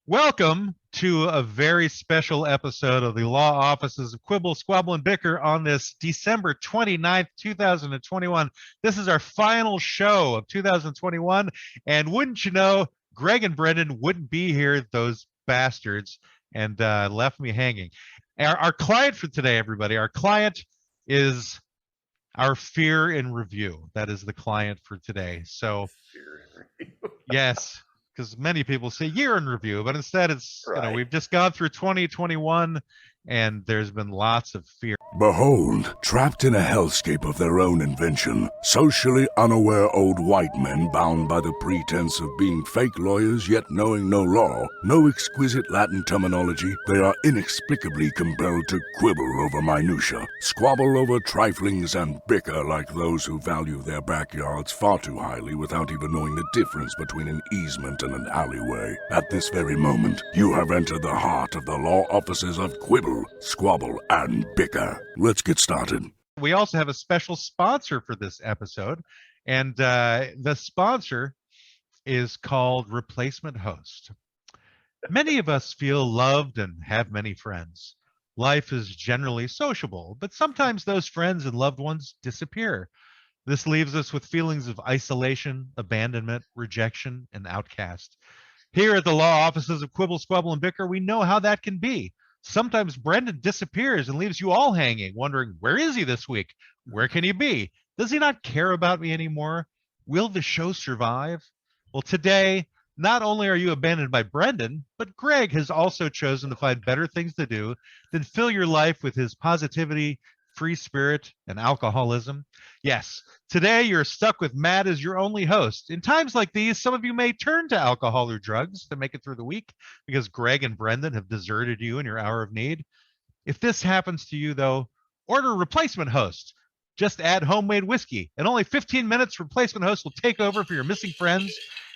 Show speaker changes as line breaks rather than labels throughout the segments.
Welcome to a very special episode of the Law Offices of Quibble, Squabble, and Bicker on this December 29th, 2021. This is our final show of 2021. And wouldn't you know, Greg and Brendan wouldn't be here, those bastards, and left me hanging. Our client for today, everybody, our client is our fear in review. That is the client for today. So, yes, because many people say year in review, but instead it's,
Right.
we've just gone through 2021 and there's been lots of fear.
Behold, trapped in a hellscape of their own invention, socially unaware old white men bound by the pretense of being fake lawyers yet knowing no law, no exquisite Latin terminology, they are inexplicably compelled to quibble over minutia, squabble over triflings, and bicker like those who value their backyards far too highly without even knowing the difference between an easement and an alleyway. At this very moment, you have entered the heart of the law offices of Quibble, Squabble, and Bicker. Let's get started.
We also have a special sponsor for this episode, and the sponsor is called Replacement Host. Many of us feel loved and have many friends. Life is generally sociable, but sometimes those friends and loved ones disappear. This leaves us with feelings of isolation, abandonment, rejection, and outcast. Here at the law offices of Quibble, Squabble, and Bicker, we know how that can be. Sometimes Brendan disappears and leaves you all hanging, wondering, where is he this week? Where can he be? Does he not care about me anymore? Will the show survive? Well, today, not only are you abandoned by Brendan, but Greg has also chosen to find better things to do than fill your life with his positivity, free spirit, and alcoholism. Yes, today you're stuck with Matt as your only host. In times like these, some of you may turn to alcohol or drugs to make it through the week because Greg and Brendan have deserted you in your hour of need. If this happens to you, though, order a replacement host. Just add homemade whiskey. In only 15 minutes, replacement host will take over for your missing friends,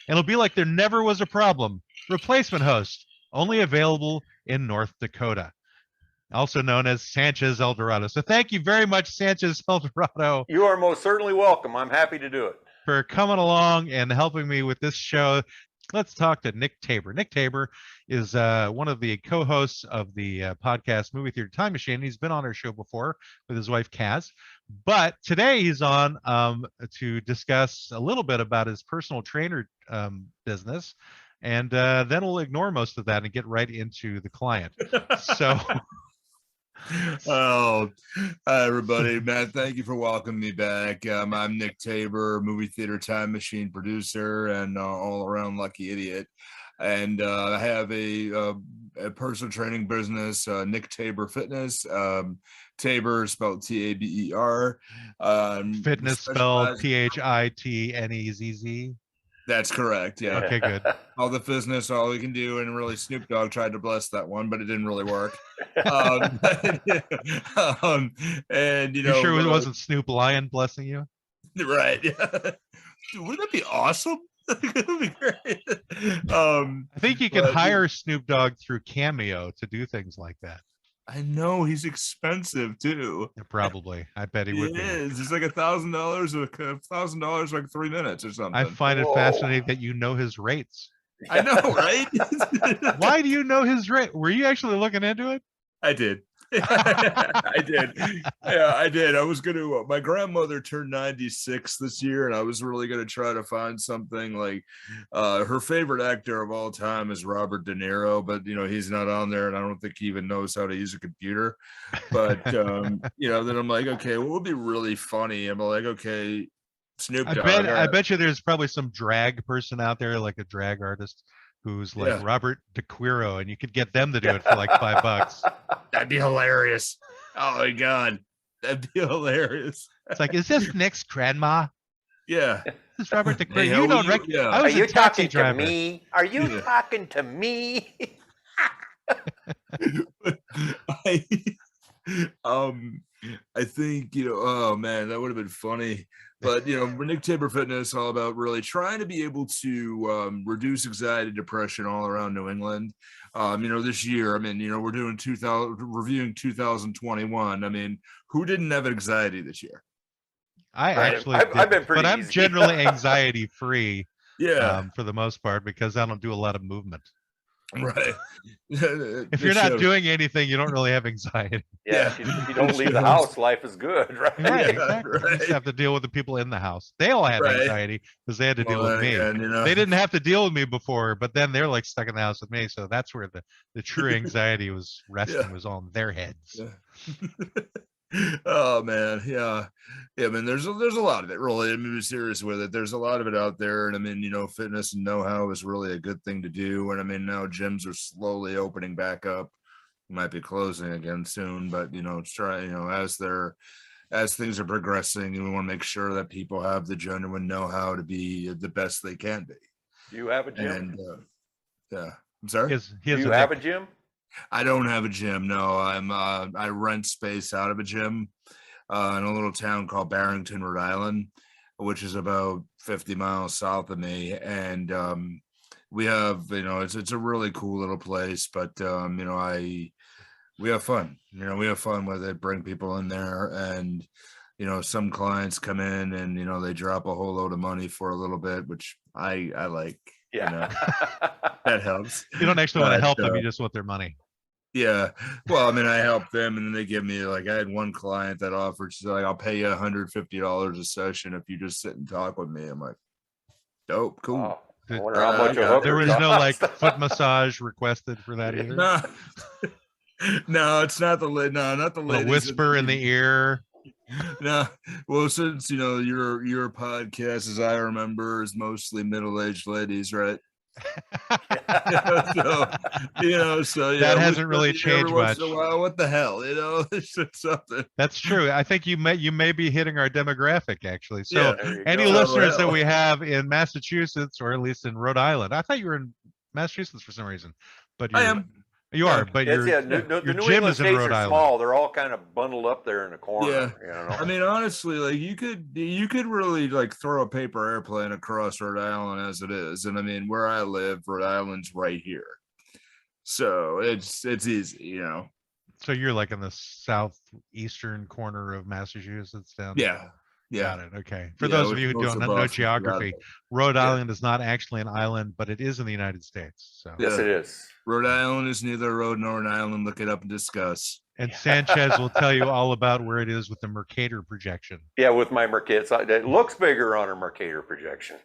and it'll be like there never was a problem. Replacement host, only available in North Dakota, also known as Sanchez El Dorado. So thank you very much, Sanchez El Dorado.
You are most certainly welcome. I'm happy to do it.
For coming along and helping me with this show. Let's talk to Nick Tabor. Nick Tabor is one of the co-hosts of the podcast Movie Theater Time Machine. He's been on our show before with his wife, Kaz. But today he's on to discuss a little bit about his personal trainer business. And then we'll ignore most of that and get right into the client. So...
Oh, hi everybody. Matt, thank you for welcoming me back. I'm Nick Tabor, movie theater time machine producer and all around lucky idiot. And I have a personal training business, Nick Tabor Fitness. Tabor spelled Taber.
Fitness spelled Pitnezz.
That's correct. Yeah.
Okay, good.
All the business, all we can do, and really Snoop Dogg tried to bless that one, but it didn't really work. And
you sure it wasn't Snoop Lion blessing you?
Right. Dude, wouldn't that be awesome? That would be great.
I think you can hire Snoop Dogg through Cameo to do things like that.
I know he's expensive too.
Yeah, probably. I bet he would be.
It's like $1,000 like 3 minutes or something.
I find it fascinating that you know his rates.
I know, right?
Why do you know his rate? Were you actually looking into it?
I did. I did. Yeah, I did. I was gonna. My grandmother turned 96 this year, and I was really gonna try to find something like her favorite actor of all time is Robert De Niro, but he's not on there, and I don't think he even knows how to use a computer. But then I'm like, okay, what would be really funny? I'm like, okay, Snoop Dogg.
I bet you there's probably some drag person out there, like a drag artist, who's like Robert De Quiro, and you could get them to do it for like $5.
That'd be hilarious. Oh my God. That'd be hilarious.
It's like, is this Nick's grandma?
Yeah.
This is Robert De Quiro.
Hey,
you don't recognize.
Yeah.
I was
Are you
a taxi
talking
driver.
to me? Are you talking to me?
I think, oh man, that would have been funny. But Nick Tabor Fitness, all about really trying to be able to reduce anxiety, depression all around New England. This year, I mean, we're doing reviewing 2021. I mean, who didn't have anxiety this year?
I've
been pretty
but I'm generally anxiety free.
Yeah.
For the most part, because I don't do a lot of movement.
Right.
If you're not doing anything, you don't really have anxiety.
Yeah, if you don't leave the house, life is good, right?
Right, exactly. You just have to deal with the people in the house. They all have anxiety because they had to deal with me.
Again,
They didn't have to deal with me before, but then they're like stuck in the house with me. So that's where the true anxiety was resting, was on their heads.
Oh man, yeah. I mean, there's a lot of it, really. I mean, be serious with it. There's a lot of it out there, and I mean, fitness and know-how is really a good thing to do. And I mean, now gyms are slowly opening back up. Might be closing again soon, but try as things are progressing, and we want to make sure that people have the genuine know-how to be the best they can be.
Do you have a gym?
And yeah, I'm sorry.
Do you have a gym?
I don't have a gym. No, I rent space out of a gym in a little town called Barrington, Rhode Island, which is about 50 miles south of me. And we have, it's a really cool little place, but we have fun. We have fun with it. Bring people in there, and some clients come in and they drop a whole load of money for a little bit, which I like.
Yeah,
that helps.
You don't actually want to help them; you just want their money.
Yeah. Well, I mean, I help them, and then they give me, I had one client that offered, she's like, I'll pay you $150 a session if you just sit and talk with me. I'm like, dope, cool.
Oh, I wonder how much a hooker
there was
costs.
no like foot massage requested for that either.
No, it's not the not the ladies.
A whisper in the ear.
No, well, since your podcast, as I remember, is mostly middle-aged ladies, right? So yeah,
that hasn't really changed much.
What the hell, it's something.
That's true. I think you may be hitting our demographic, actually. So any
go.
listeners that we have in Massachusetts, or at least in Rhode Island, I thought you were in Massachusetts for some reason, but
I am.
You are, but
the
your
New
gym
England
is in
states
Rhode
are
Island.
small. They're all kind of bundled up there in the corner.
Yeah. I mean, honestly, like you could really like throw a paper airplane across Rhode Island as it is, and I mean, where I live, Rhode Island's right here, so it's easy,
So you're like in the southeastern corner of Massachusetts, down.
Yeah.
Got it. Okay. For those of you who don't know geography, Rhode Island is not actually an island, but it is in the United States. So
yes, it is.
Rhode Island is neither a road nor an island. Look it up and discuss.
And Sanchez will tell you all about where it is with the Mercator projection.
Yeah, with my Mercator, it looks bigger on a Mercator projection.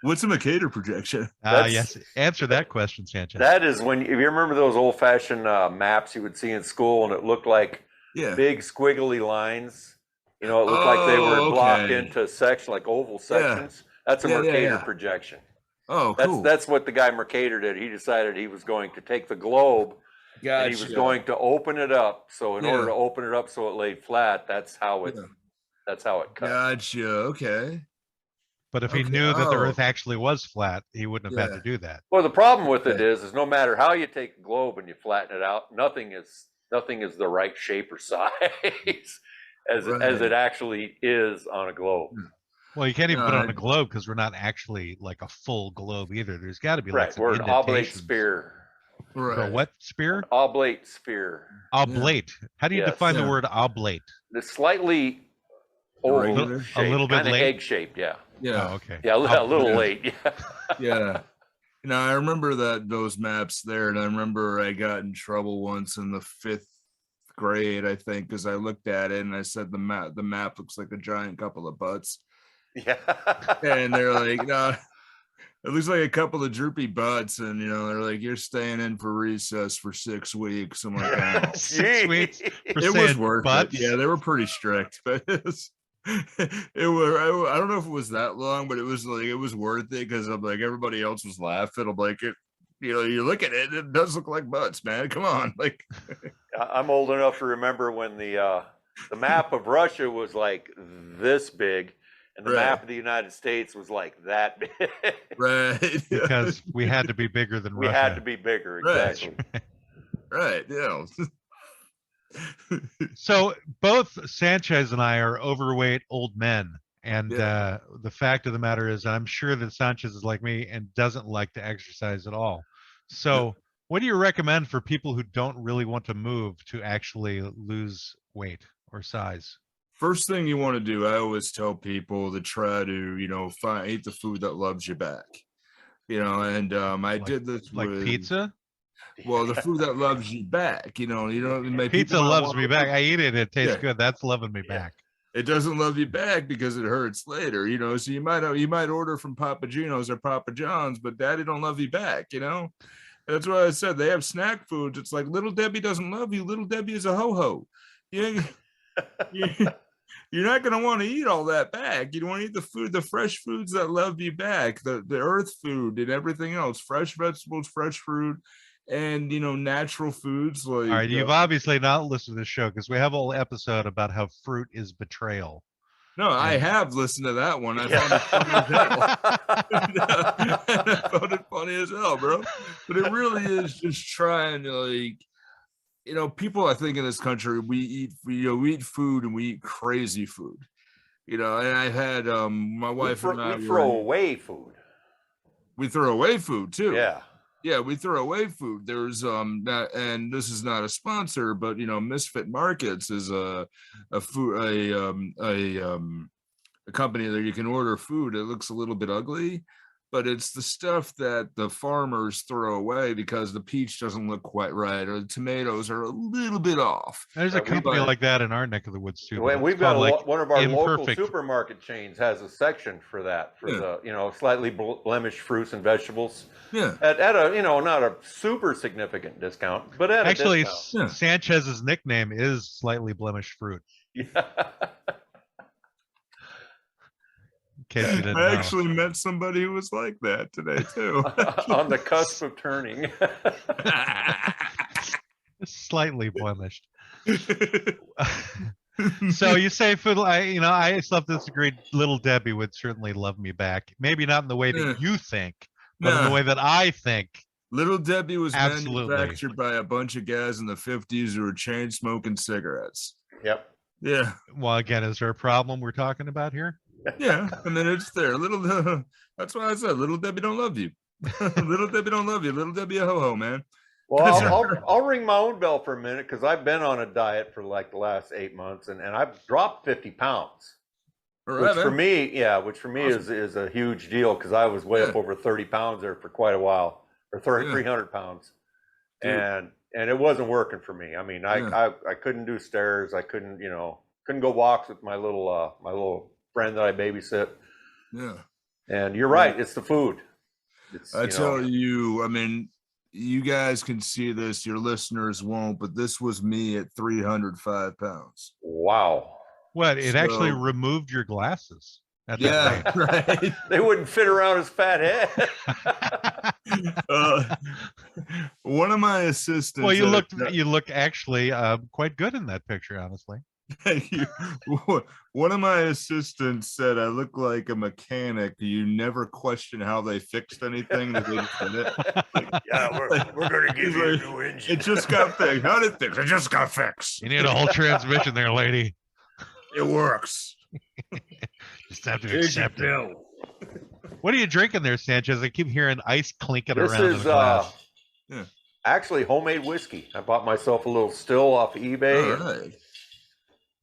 What's a Mercator projection?
Yes, answer that question, Sanchez.
That is when, if you remember those old-fashioned maps you would see in school, and it looked like big squiggly lines. It looked like they were blocked into sections, like oval sections. That's a Mercator projection.
Oh, cool.
That's what the guy Mercator did. He decided he was going to take the globe and he was going to open it up. So in order to open it up so it laid flat, that's how it cut.
Gotcha. Okay.
But if he knew that the Earth actually was flat, he wouldn't have had to do that.
Well, the problem with it is no matter how you take a globe and you flatten it out, nothing is the right shape or size as it actually is on a globe.
Well, you can't even put it on a globe because we're not actually like a full globe either. There's got to be like some
we're an oblate
indentations.
sphere.
Right. A what sphere?
Oblate sphere.
Oblate. How do you define the word oblate?
The slightly oval shape,
a little bit late,
egg shaped. Yeah.
Oh, okay.
Yeah, a little late. Yeah.
Yeah. I remember those maps there, and I remember I got in trouble once in the 5th grade, I think, because I looked at it and I said the map looks like a giant couple of butts.
Yeah.
And they're like, no, it looks like a couple of droopy butts, and they're like, you're staying in for recess for 6 weeks. I'm like, oh.
6 weeks.
It was worth it. Yeah, they were pretty strict, but I don't know if it was that long, but it was worth it because I'm like, everybody else was laughing. I'm like, you look at it, it does look like butts, man. Come on. Like,
I'm old enough to remember when the map of Russia was like this big, and the map of the United States was like that big.
Right.
Because we had to be bigger than Russia.
We had to be bigger, exactly.
Right. Yeah.
So both Sanchez and I are overweight old men. And the fact of the matter is, I'm sure that Sanchez is like me and doesn't like to exercise at all. So what do you recommend for people who don't really want to move to actually lose weight or size?
First thing you want to do, I always tell people to try to, eat the food that loves you back. you know, and I did this
like
with
pizza.
Well, the food that loves you back, you know,
Pizza loves me back. I eat it. It tastes good. That's loving me back.
It doesn't love you back because it hurts later, you know. So you might order from Papa Gino's or Papa John's, but Daddy don't love you back, you know. That's what I said. They have snack foods. It's like Little Debbie doesn't love you. Little Debbie is a ho-ho. You're not going to want to eat all that back. You don't want to eat the fresh foods that love you back, the earth food and everything else, fresh vegetables, fresh fruit, and, you know, natural foods. Like,
all right, you've obviously not listened to the show because we have a whole episode about how fruit is betrayal.
No, I have listened to that one. I found it funny as hell. I found it funny as hell, bro. But it really is just trying to, like, you know, people, I think in this country, we eat food and we eat crazy food. You know, and I had my wife and I
throw away food.
We throw away food too.
Yeah.
Yeah, we throw away food. There's that, and this is not a sponsor, but you know, Misfit Markets is a company that you can order food. It looks a little bit ugly, but it's the stuff that the farmers throw away because the peach doesn't look quite right, or the tomatoes are a little bit off.
There's a company like that in our neck of the woods too.
And we've got one of our local supermarket chains has a section for that, for the, you know, slightly blemished fruits and vegetables.
Yeah.
At a, you know, not a super significant discount, but at
actually,
a discount.
Sanchez's nickname is slightly blemished fruit.
Yeah.
In case you didn't
I
know.
actually met somebody who was like that today too.
On the cusp of turning.
Slightly blemished. So you say food, I still disagree. Little Debbie would certainly love me back. Maybe not in the way that you think, but in the way that I think.
Little Debbie was manufactured by a bunch of guys in the 50s who were chain smoking cigarettes.
Yep.
Yeah.
Well, again, is there a problem we're talking about here?
Yeah, and then it's there. That's why I said Little Debbie don't love you. Little Debbie don't love you. Little Debbie a ho-ho, man.
Well, I'll ring my own bell for a minute because I've been on a diet for like the last 8 months, and I've dropped 50 pounds. Which for me is a huge deal because I was way up over 30 pounds there for quite a while, or 300 pounds. Dude. And it wasn't working for me. I mean, I couldn't do stairs. I couldn't go walks with my little friend that I babysit.
Yeah.
And you're right. It's the food.
I tell you, I mean, you guys can see this, your listeners won't, but this was me at 305 pounds.
Wow.
What? It actually removed your glasses.
Yeah, right.
They wouldn't fit around his fat head.
One of my assistants.
Well, you look actually quite good in that picture, honestly.
Thank you. One of my assistants said I look like a mechanic. You never question how they fixed anything. They just did it.
Yeah, we're going to give you a new engine.
It just got fixed. How did it fix? It just got fixed.
You need a whole transmission there, lady.
It works.
Just have to accept it. What are you drinking there, Sanchez? I keep hearing ice clinking around in the glass.
This is actually homemade whiskey. I bought myself a little still off eBay.
All right.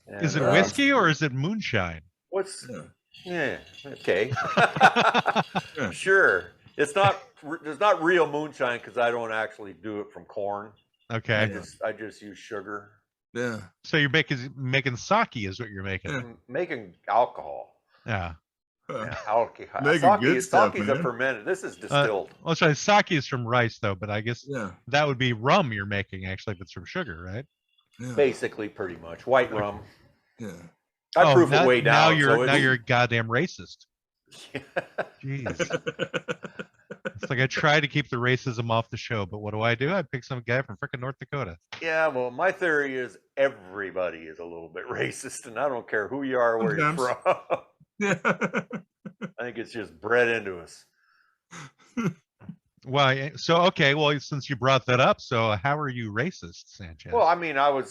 And,
is it whiskey or is it moonshine?
Okay. Sure. It's not real moonshine because I don't actually do it from corn.
Okay.
I just use sugar.
Yeah.
So you're making sake is what you're making.
I'm making alcohol.
Yeah.
Alcohol. Sake's a fermented. This is distilled.
Well, sorry, sake is from rice though, but I guess that would be rum you're making actually if it's from sugar, right?
Yeah.
Basically, pretty much white rum.
Yeah.
I proof it way down.
Now you're a goddamn racist. Jeez. It's like I try to keep the racism off the show, but what do? I pick some guy from frickin' North Dakota.
Yeah, well, my theory is everybody is a little bit racist, and I don't care who you are or where you're from.
Yeah.
I think it's just bred into us.
Well, since you brought that up, so how are you racist, Sanchez?
Well, I mean, I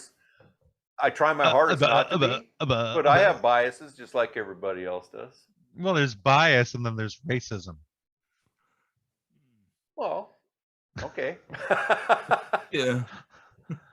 try my hardest not to be, but I have biases just like everybody else does.
Well, there's bias and then there's racism.
Well, okay.
Yeah.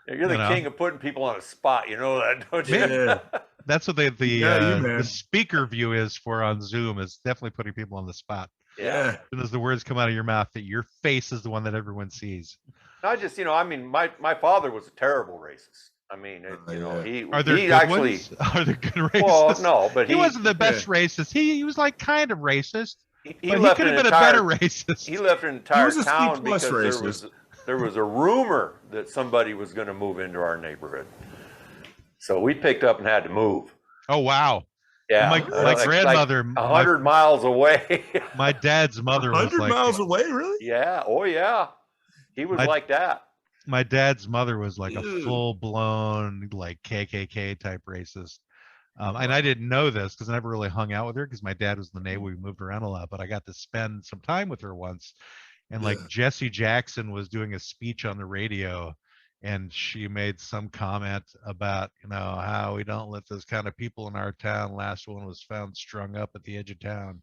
You're the king of putting people on a spot. You know that, don't you?
Yeah.
That's what the speaker view is for on Zoom, is definitely putting people on the spot.
Yeah.
As soon as the words come out of your mouth, that your face is the one that everyone sees.
I just, I mean, my father was a terrible racist. I mean,
Are there
he
good
actually
ones? Are there good racists?
Well, no, but
he wasn't the best racist. He was like kind of racist.
He
but
left
he could have been a better racist.
He left an entire
a
town
C-plus
because there was a rumor that somebody was going to move into our neighborhood. So we picked up and had to move.
Oh wow!
Yeah,
my grandmother,
100 miles away.
My dad's mother was
100
like
miles away, really?
Yeah. Oh yeah. He was like that.
My dad's mother was like a full-blown like KKK type racist. And I didn't know this because I never really hung out with her because my dad was in the Navy. We moved around a lot, but I got to spend some time with her once. And like Jesse Jackson was doing a speech on the radio, and she made some comment about, how we don't let those kind of people in our town. Last one was found strung up at the edge of town.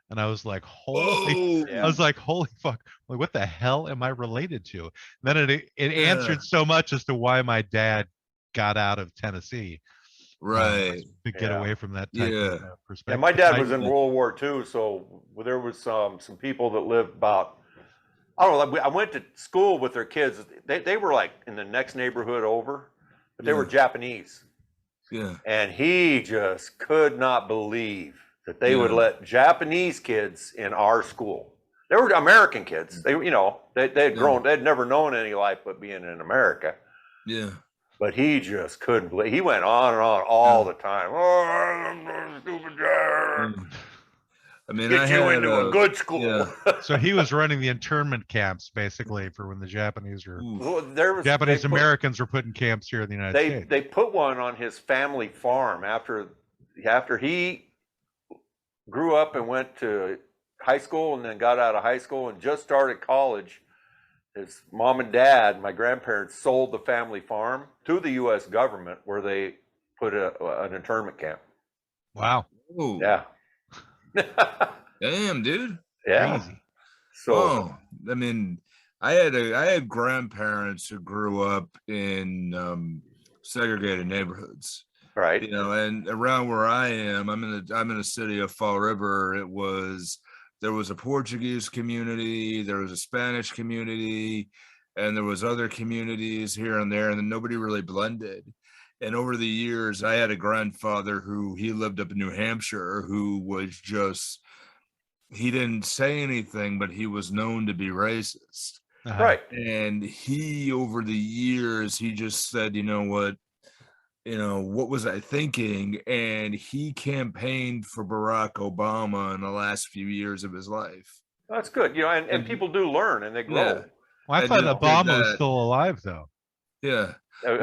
And I was like, holy fuck. Like, what the hell am I related to? And then it answered so much as to why my dad got out of Tennessee.
Right.
To get away from that type of perspective.
Yeah, my dad was in World War II, so there was some people that lived about, I don't know, I went to school with their kids. They were like in the next neighborhood over, but they were Japanese.
Yeah.
And he just could not believe that they would let Japanese kids in our school. They were American kids. They, they'd grown, they'd never known any life but being in America.
Yeah.
But he just couldn't believe. He went on and on all the time. Oh, stupid guy.
I mean,
get you into a good school.
Yeah.
So he was running the internment camps basically for when the Japanese were.
Well,
Japanese Americans were put in camps here in the United States.
They put one on his family farm after he grew up and went to high school and then got out of high school and just started college. His mom and dad, my grandparents, sold the family farm to the U.S. government where they put an internment camp.
Wow.
Ooh.
Yeah.
Damn, dude.
Yeah.
Crazy.
So,
I mean, I had grandparents who grew up in segregated neighborhoods.
Right.
And around where I am, I'm in the city of Fall River. There was a Portuguese community, there was a Spanish community, and there was other communities here and there, and then nobody really blended. And over the years, I had a grandfather he lived up in New Hampshire, who was he didn't say anything, but he was known to be racist.
Uh-huh.
Right.
And over the years, he just said, what was I thinking? And he campaigned for Barack Obama in the last few years of his life.
That's good. And people do learn and they grow.
Yeah.
Well, I thought Obama was still alive, though.
Yeah.
That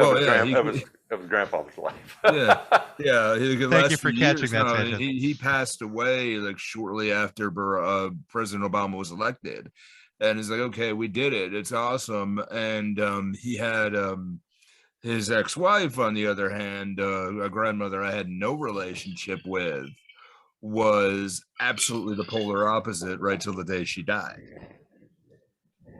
was his grandfather's life.
Yeah.
Thank you for catching that, Sanchez.
He passed away like shortly after President Obama was elected. And he's like, okay, we did it. It's awesome. And he had his ex-wife, on the other hand, a grandmother I had no relationship with, was absolutely the polar opposite right till the day she died.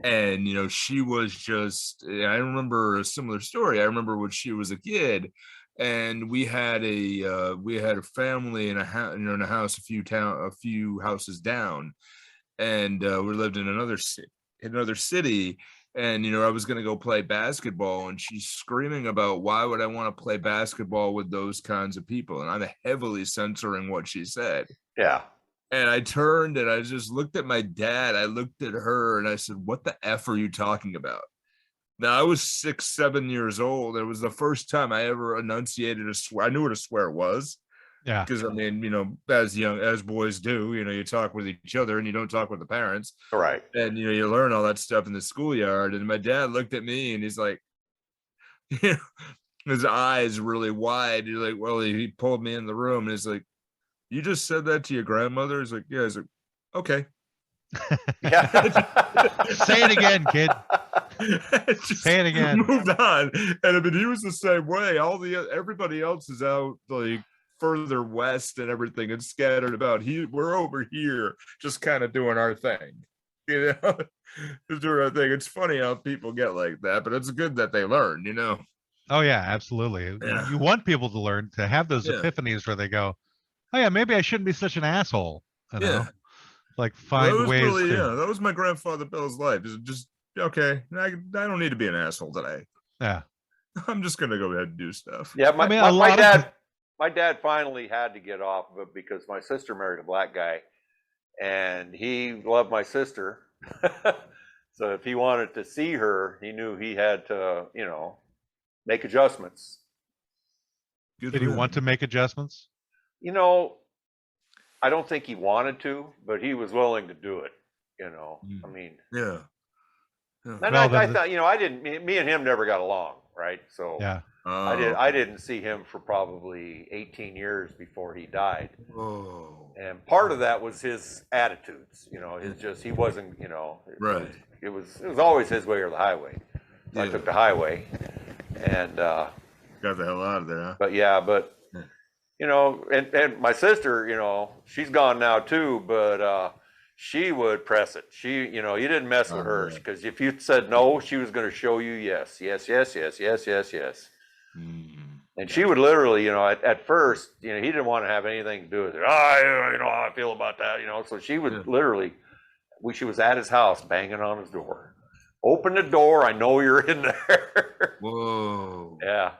And, she was just, I remember a similar story. I remember when she was a kid, and we had a family in a house, a few houses down, and we lived in another city. And, I was going to go play basketball, and she's screaming about, why would I want to play basketball with those kinds of people? And I'm heavily censoring what she said.
Yeah.
And I turned and I just looked at my dad. I looked at her and I said, what the F are you talking about? Now, I was 6, 7 years old. It was the first time I ever enunciated a swear. I knew what a swear was.
Yeah.
Because, I mean, as boys do, you talk with each other and you don't talk with the parents.
Right.
And, you learn all that stuff in the schoolyard. And my dad looked at me and he's like, his eyes really wide. He's like, well, he pulled me in the room and he's like, you just said that to your grandmother? He's like, yeah. He's like, okay.
Yeah.
Say it again, kid. Say it again.
Moved on. And I mean, he was the same way. Everybody else is out like further west and everything and scattered about. We're over here just kind of doing our thing. Just doing our thing. It's funny how people get like that, but it's good that they learn,
Oh yeah, absolutely.
Yeah.
You want people to learn, to have those epiphanies where they go, oh yeah, maybe I shouldn't be such an asshole. like find ways to.
That was my grandfather Bill's life. It's just okay. I don't need to be an asshole today.
Yeah.
I'm just gonna go ahead and do stuff.
Yeah, my dad finally had to get off of it because my sister married a black guy, and he loved my sister. So if he wanted to see her, he knew he had to, make adjustments.
Did he want to make adjustments?
I don't think he wanted to, but he was willing to do it. I mean,
yeah.
And I thought, I didn't. Me and him never got along, right? So
yeah,
I didn't see him for probably 18 years before he died.
Oh.
And part of that was his attitudes. He wasn't.
Right.
It was always his way or the highway. So I took the highway, and
got the hell out of there. Huh?
But and my sister, she's gone now too, but she would press it. She, you didn't mess with her because if you said no, she was going to show you yes. And she would literally, at first, he didn't want to have anything to do with it. You know how I feel about that, So she would literally, she was at his house banging on his door. Open the door. I know you're in there.
Whoa.
Yeah.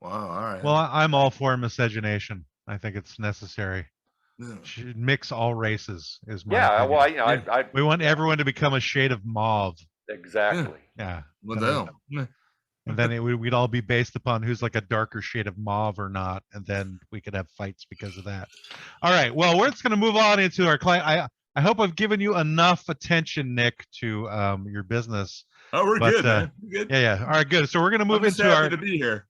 Wow. All right.
Well, I'm all for miscegenation. I think it's necessary.
Yeah.
Should mix all races is my
opinion.
Well, we want everyone to become a shade of mauve.
Exactly.
Yeah.
What the hell?
And then we'd all be based upon who's like a darker shade of mauve or not, and then we could have fights because of that. All right. Well, we're just going to move on into our client. I hope I've given you enough attention, Nick, to your business.
Oh, we're good, man. We're good.
Yeah. All right, good. So we're going to move into
happy to be here.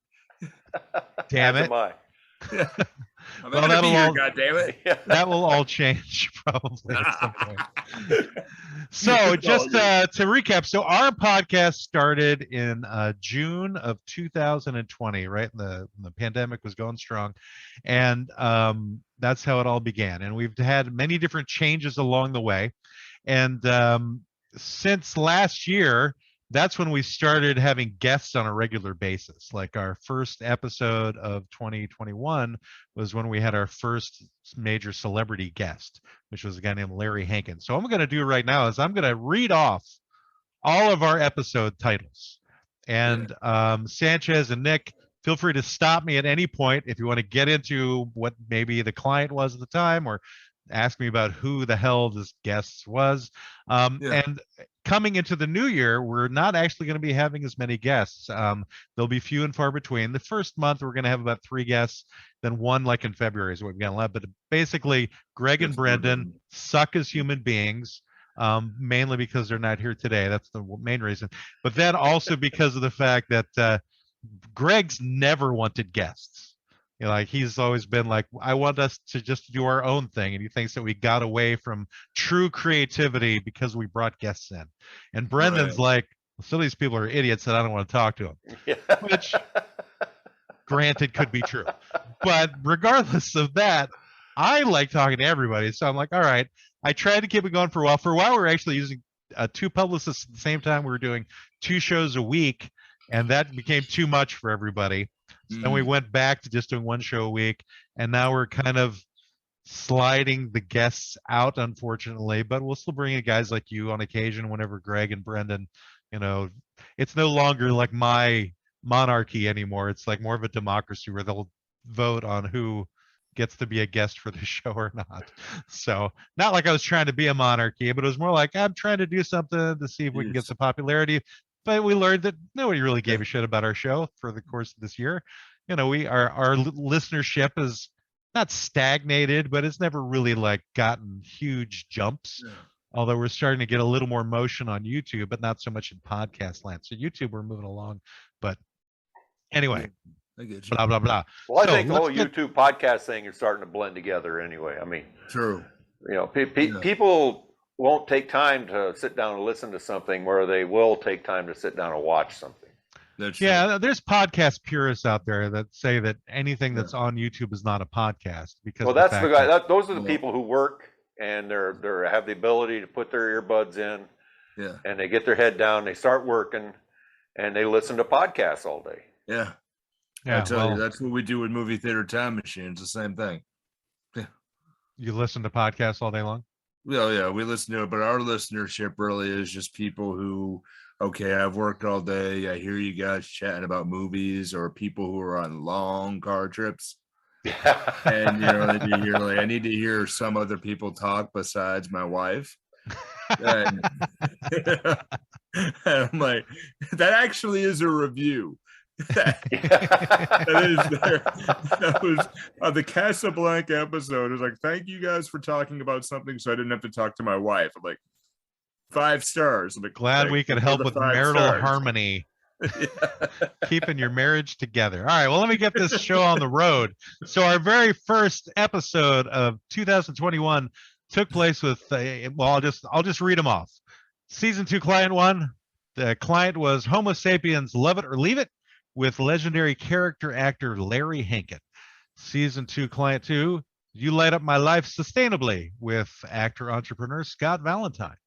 Damn it.
Yeah.
Well, that'll all,
God damn it.
That will all change probably at some point. So just to recap, so our podcast started in June of 2020, right? The pandemic was going strong, and that's how it all began. And we've had many different changes along the way, and since last year, that's when we started having guests on a regular basis. Like our first episode of 2021 was when we had our first major celebrity guest, which was a guy named Larry Hankin. So what I'm going to do right now is I'm going to read off all of our episode titles. And Sanchez and Nick, feel free to stop me at any point if you want to get into what maybe the client was at the time or ask me about who the hell this guest was. And coming into the new year, we're not actually going to be having as many guests. They'll be few and far between. The first month, we're going to have about 3 guests, then 1 like in February is what we've got left. But basically, Greg and Brendan suck as human beings, mainly because they're not here today. That's the main reason. But then also because of the fact that Greg's never wanted guests. Like he's always been like, I want us to just do our own thing. And he thinks that we got away from true creativity because we brought guests in. And Brendan's like, well, some of these people are idiots and I don't want to talk to them. Yeah. Which, granted, could be true. But regardless of that, I like talking to everybody. So I'm like, all right. I tried to keep it going for a while. For a while, we were actually using 2 publicists at the same time. We were doing 2 shows a week. And that became too much for everybody. So then we went back to just doing 1 show a week, and now we're kind of sliding the guests out, unfortunately, but we'll still bring in guys like you on occasion whenever Greg and Brendan, it's no longer like my monarchy anymore. It's like more of a democracy where they'll vote on who gets to be a guest for the show or not. So not like I was trying to be a monarchy, but it was more like I'm trying to do something to see if we can get some popularity. But we learned that nobody really gave a shit about our show for the course of this year. Our listenership is not stagnated, but it's never really like gotten huge jumps. Yeah. Although we're starting to get a little more motion on YouTube, but not so much in podcast land. So YouTube, we're moving along. But anyway,
I get you.
Blah blah blah.
Well, I think the whole YouTube podcast thing is starting to blend together anyway. I mean,
true.
People won't take time to sit down and listen to something where they will take time to sit down and watch something.
There's podcast purists out there that say that anything that's on YouTube is not a podcast because
that's the guy. Those are the people who work and they have the ability to put their earbuds in, and they get their head down, they start working, and they listen to podcasts all day.
Yeah, I tell you, that's what we do with Movie Theater Time Machines. The same thing.
Yeah. You listen to podcasts all day long?
Well, yeah, we listen to it, but our listenership really is just people who, okay, I've worked all day. I hear you guys chatting about movies, or people who are on long car trips. And I need to hear some other people talk besides my wife. And, and I'm like, that actually is a review. That was the Casablanca episode. It was like, thank you guys for talking about something so I didn't have to talk to my wife. I'm like, 5 stars. I'm like,
glad we could help with marital harmony. Keeping your marriage together. All right, well, let me get this show on the road. So our very first episode of 2021 took place with I'll just read them off. Season 2, Client 1. The client was Homo sapiens, Love It or Leave It, with legendary character actor Larry Hankin. Season 2, Client 2, You Light Up My Life Sustainably, with actor entrepreneur Scott Valentine.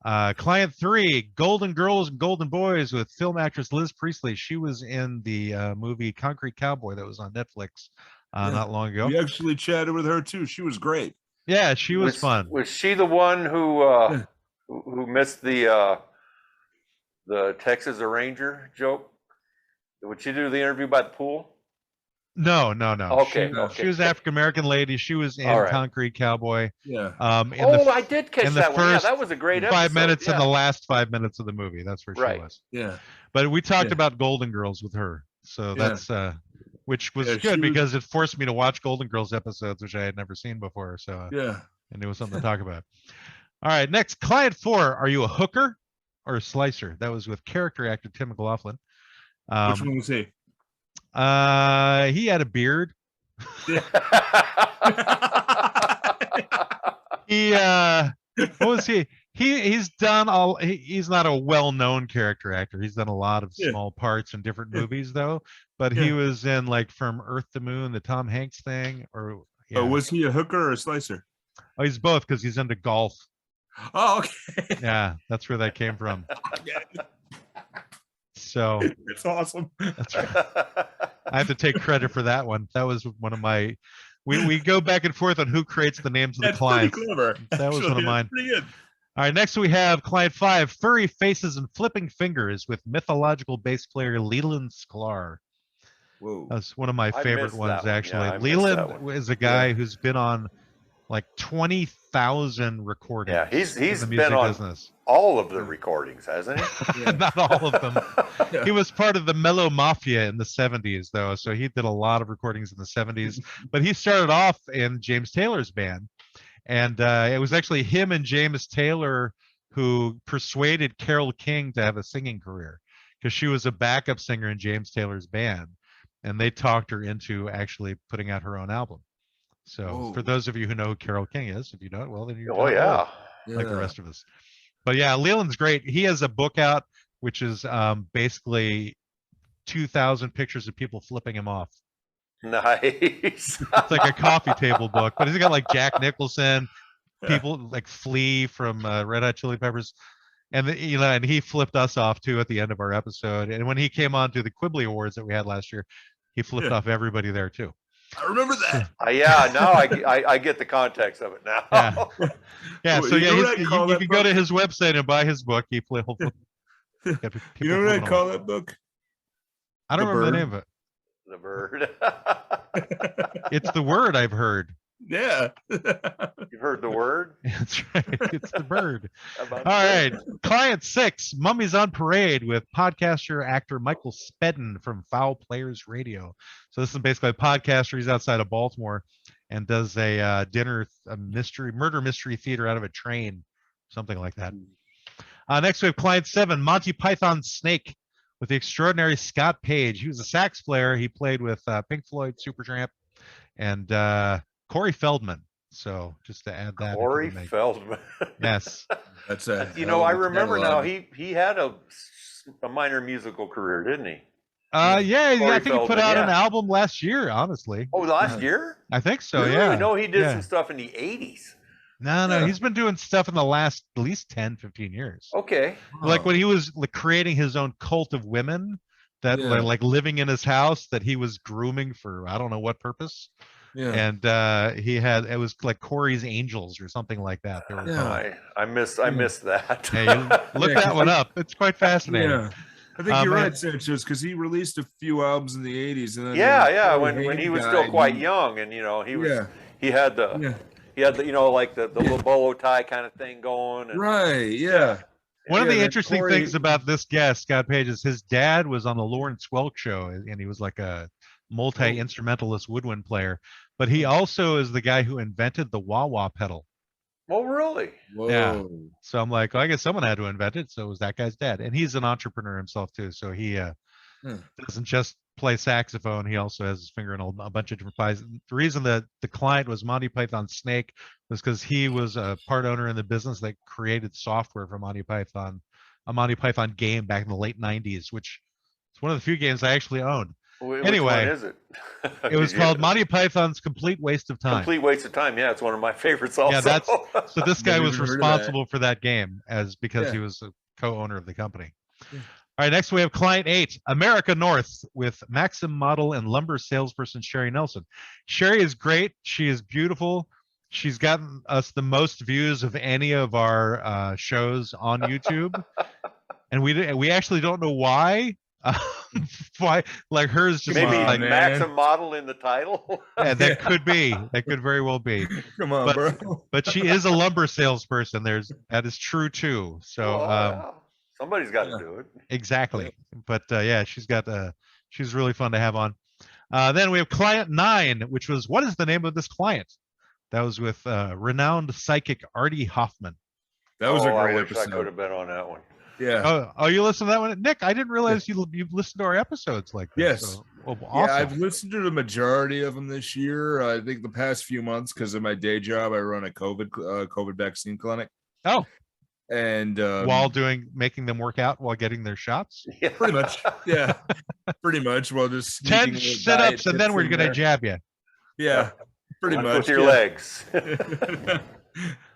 Client 3, Golden Girls and Golden Boys, with film actress Liz Priestley. She was in the movie Concrete Cowboy that was on Netflix not long ago.
We actually chatted with her too. She was great.
Yeah, she was fun.
Was she the one who missed the Texas Ranger joke? Would she do the interview by the pool?
No.
Okay,
she was an African American lady. She was in Concrete Cowboy.
Yeah.
I did catch that one. Yeah, that was a great episode.
5 minutes in the last 5 minutes of the movie. That's where she was.
Yeah.
But we talked about Golden Girls with her, so that's which was good because it forced me to watch Golden Girls episodes, which I had never seen before. So and it was something to talk about. All right, next, Client 4. Are you a hooker or a slicer? That was with character actor Tim McLaughlin.
Which one was he?
He had a beard. What was he? He's done he's not a well-known character actor. He's done a lot of small parts in different movies though. But he was in like From Earth to Moon, the Tom Hanks thing, or
was he a hooker or a slicer?
Oh, he's both because he's into golf.
Oh, okay.
Yeah, that's where that came from. So
it's awesome.
That's right. I have to take credit for that one. That was one of my. We go back and forth on who creates the names of the clients.
Pretty clever.
That was one of mine.
Pretty good.
All right, next we have Client 5, Furry Faces and Flipping Fingers, with mythological bass player Leland Sklar.
Whoa.
That's one of my favorite ones, actually.
Yeah,
Leland is a guy who's been on like 20,000 recordings.
Yeah, he's
in the
been on
business.
All of the recordings, hasn't he?
Not all of them. He was part of the Mellow Mafia in the 70s, though, so he did a lot of recordings in the 70s. But he started off in James Taylor's band, and it was actually him and James Taylor who persuaded Carole King to have a singing career, because she was a backup singer in James Taylor's band, and they talked her into actually putting out her own album. So for those of you who know who Carole King is, if you don't, well, then you're like the rest of us. But yeah, Leland's great. He has a book out, which is basically 2,000 pictures of people flipping him off.
Nice.
It's like a coffee table book, but he's got like Jack Nicholson, people like Flea from Red Hot Chili Peppers, and and he flipped us off too at the end of our episode. And when he came on to the Quibble Awards that we had last year, he flipped off everybody there too.
I remember that.
Now I get the context of it now.
So you can go to his website and buy his book. You know
what I call that book?
I don't remember the name of it.
The Bird.
It's the word I've heard.
Yeah.
You've heard the word?
That's right. It's the Bird. All right. Client 6, Mummies on Parade, with podcaster actor Michael Spedden from Foul Players Radio. So this is basically a podcaster. He's outside of Baltimore and does a murder mystery theater out of a train, something like that. Next we have Client 7, Monty Python's Snake, with the extraordinary Scott Page. He was a sax player. He played with Pink Floyd, Supertramp, and Corey Feldman. So just to add that.
Corey Feldman.
Yes.
That's
I remember now. He had a minor musical career, didn't he?
I think he put out an album last year, honestly.
Oh, last year?
I think so,
really?
yeah.
No, he did some stuff in the 80s.
No, he's been doing stuff in the last at least 10, 15 years.
Okay.
Like when he was creating his own cult of women that like living in his house that he was grooming for I don't know what purpose. And it was like Corey's Angels or something like that. They were called.
I missed that.
Hey, look that one up. It's quite fascinating.
Yeah. I think you're right, Sanchez, because he released a few albums in the 80s. And then
when he was still quite young, and he had the like the little bolo tie kind of thing going. And,
One of the interesting things about this guest, Scott Page, is his dad was on the Lawrence Welk show, and he was like a multi-instrumentalist woodwind player. But he also is the guy who invented the wah-wah pedal.
Oh, really?
Whoa.
Yeah. So I'm like, well, I guess someone had to invent it. So it was that guy's dad. And he's an entrepreneur himself, too. So he doesn't just play saxophone. He also has his finger in a bunch of different pies. The reason that the client was Monty Python Snake was because he was a part owner in the business that created software for Monty Python, a Monty Python game back in the late 90s, which is one of the few games I actually owned.
Anyway, which one is it?
It was called Monty Python's Complete Waste of Time.
Complete Waste of Time. Yeah, it's one of my favorites also.
Yeah, so this guy was responsible for that game because he was a co-owner of the company. Yeah. All right, next we have Client 8, America North, with Maxim model and lumber salesperson Sherry Nelson. Sherry is great. She is beautiful. She's gotten us the most views of any of our shows on YouTube, and we actually don't know why. Why, like hers just
maybe
like
Maxim model in the title.
Yeah, that could be. That could very well be.
Come on, bro.
But she is a lumber salesperson. That is true too. So
somebody's got to do it.
Exactly. But she's really fun to have on. Then we have Client 9, which was, what is the name of this client? That was with renowned psychic Artie Hoffman.
That was a great
I wish
episode.
I could have been on that one.
Yeah.
Oh, you listened to that one, Nick? I didn't realize you've listened to our episodes like this.
Yes.
So, awesome.
Yeah, I've listened to the majority of them this year. I think the past few months, because of my day job, I run a COVID vaccine clinic.
Oh.
And
while making them work out while getting their shots.
Yeah. Pretty much. Yeah. Pretty much. Well, just
10 sit-ups and then we're gonna jab you.
Yeah. Pretty much.
With your legs.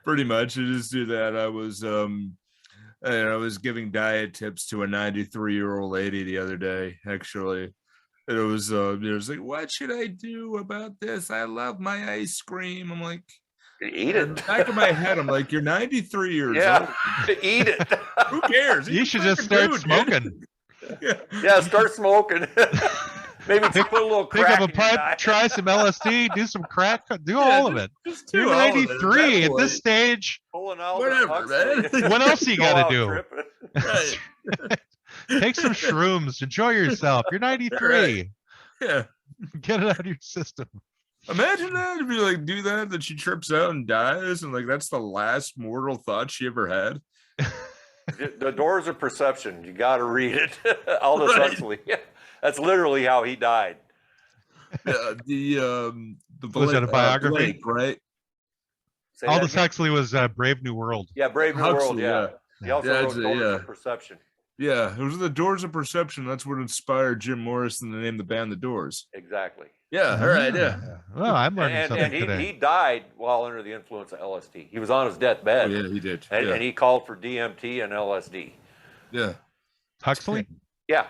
Pretty much. I just do that. I was giving diet tips to a 93-year-old lady the other day, actually. And it was like, what should I do about this? I love my ice cream. I'm like,
eat it.
In the back of my head, I'm like, you're 93 years old.
Eat it.
Who cares?
You should just start smoking.
Yeah, start smoking. Maybe put a little crack.
Pick up a pipe, try some LSD, do some crack, do all of it. You're 93 at this stage.
Whatever, man.
What else you got to do? Right. Take some shrooms. Enjoy yourself. You're 93.
Right. Yeah.
Get it out of your system.
Imagine that if you do that she trips out and dies, and that's the last mortal thought she ever had.
The Doors of Perception. You got to read it. Aldous Huxley. That's literally how he died.
The
was that a biography?
Blake, right?
Aldous Huxley was Brave New World.
Yeah, Brave New World. Yeah. He also wrote Doors of Perception.
Yeah, it was the Doors of Perception. That's what inspired Jim Morrison to name the band the Doors.
Exactly.
Yeah. All right. Yeah.
Well, I'm learning something today.
He died while under the influence of LSD. He was on his deathbed.
Oh, yeah, he did.
And he called for DMT and LSD.
Yeah.
Huxley?
Yeah.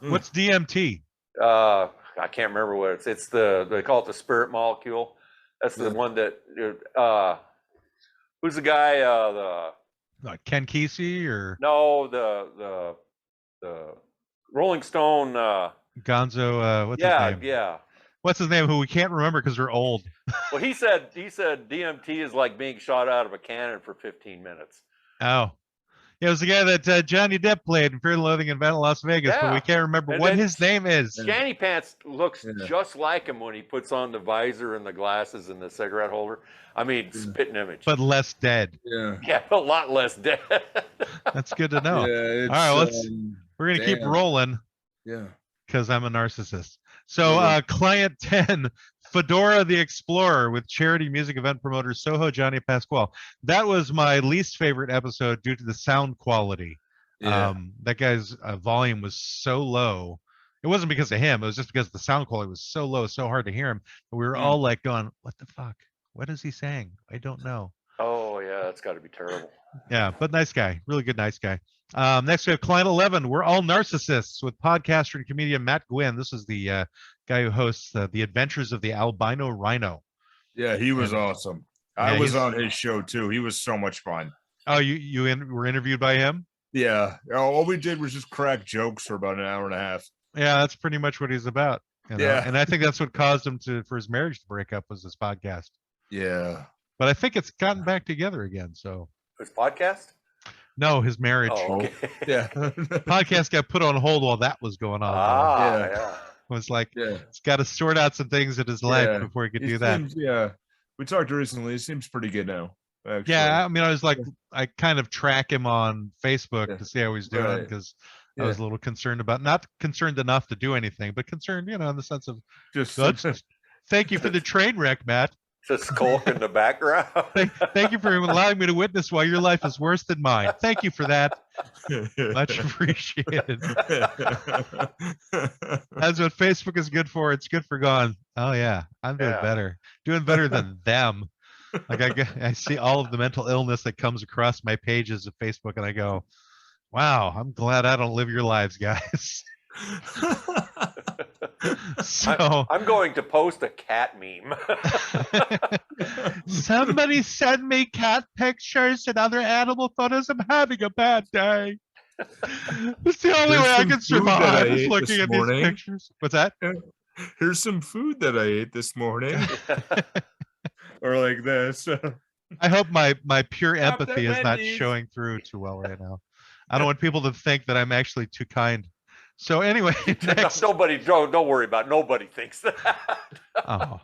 What's DMT?
I can't remember what it's. They call it the spirit molecule. That's the one that. Who's the guy?
Ken Kesey or
no? The Rolling Stone.
Gonzo. What's his name?
Yeah.
What's his name? Who we can't remember because we're old.
Well, he said DMT is like being shot out of a cannon for 15 minutes.
Oh. Yeah, it was the guy that Johnny Depp played in Fear and Loathing in Las Vegas, but we can't remember what his name is.
Shanny Pants looks just like him when he puts on the visor and the glasses and the cigarette holder. I mean, spitting image.
But less dead.
Yeah, a lot less dead.
That's good to know.
Yeah,
all right, we're going to keep rolling.
Yeah.
Because I'm a narcissist. So Client 10, Fedora the Explorer with charity music event promoter Soho Johnny Pasquale. That was my least favorite episode due to the sound quality.
Yeah.
That guy's volume was so low. It wasn't because of him. It was just because the sound quality was so low, so hard to hear him. And we were all like going, what the fuck? What is he saying? I don't know.
Oh yeah, that's got to be terrible.
Yeah, but nice guy, really good, nice guy. Next we have Client 11. We're all narcissists with podcaster and comedian Matt Gwynn. This is the guy who hosts The Adventures of the Albino Rhino.
Yeah, he was awesome. I was on his show too. He was so much fun.
Oh, you were interviewed by him?
Yeah. All we did was just crack jokes for about an hour and a half.
Yeah, that's pretty much what he's about. You know?
Yeah.
And I think that's what caused him for his marriage to break up was this podcast.
Yeah.
But I think it's gotten back together again. So
his podcast?
No, his marriage.
Oh, okay.
Yeah.
Podcast got put on hold while that was going on.
Yeah.
It was like, it's got to sort out some things in his life before he could do that.
Yeah. We talked recently. He seems pretty good now. Actually.
Yeah. I mean, I was like, I kind of track him on Facebook to see how he's doing because I was a little concerned about, not concerned enough to do anything, but concerned, in the sense of
just
thank you for the train wreck, Matt.
Just skulk in the background.
Thank you for allowing me to witness why your life is worse than mine. Thank you for that. Much appreciated. That's what Facebook is good for. It's good for going, oh yeah, I'm doing better. Doing better than them. Like I see all of the mental illness that comes across my pages of Facebook and I go, wow, I'm glad I don't live your lives, guys. So
I'm going to post a cat meme.
Somebody send me cat pictures and other animal photos. I'm having a bad day. It's the only way I can survive is looking at these pictures. What's that?
Here's some food that I ate this morning. Or like this.
I hope my pure empathy is not showing through too well right now. I don't want people to think that I'm actually too kind. So anyway, next.
Nobody, don't worry about it. Nobody thinks that.
Oh,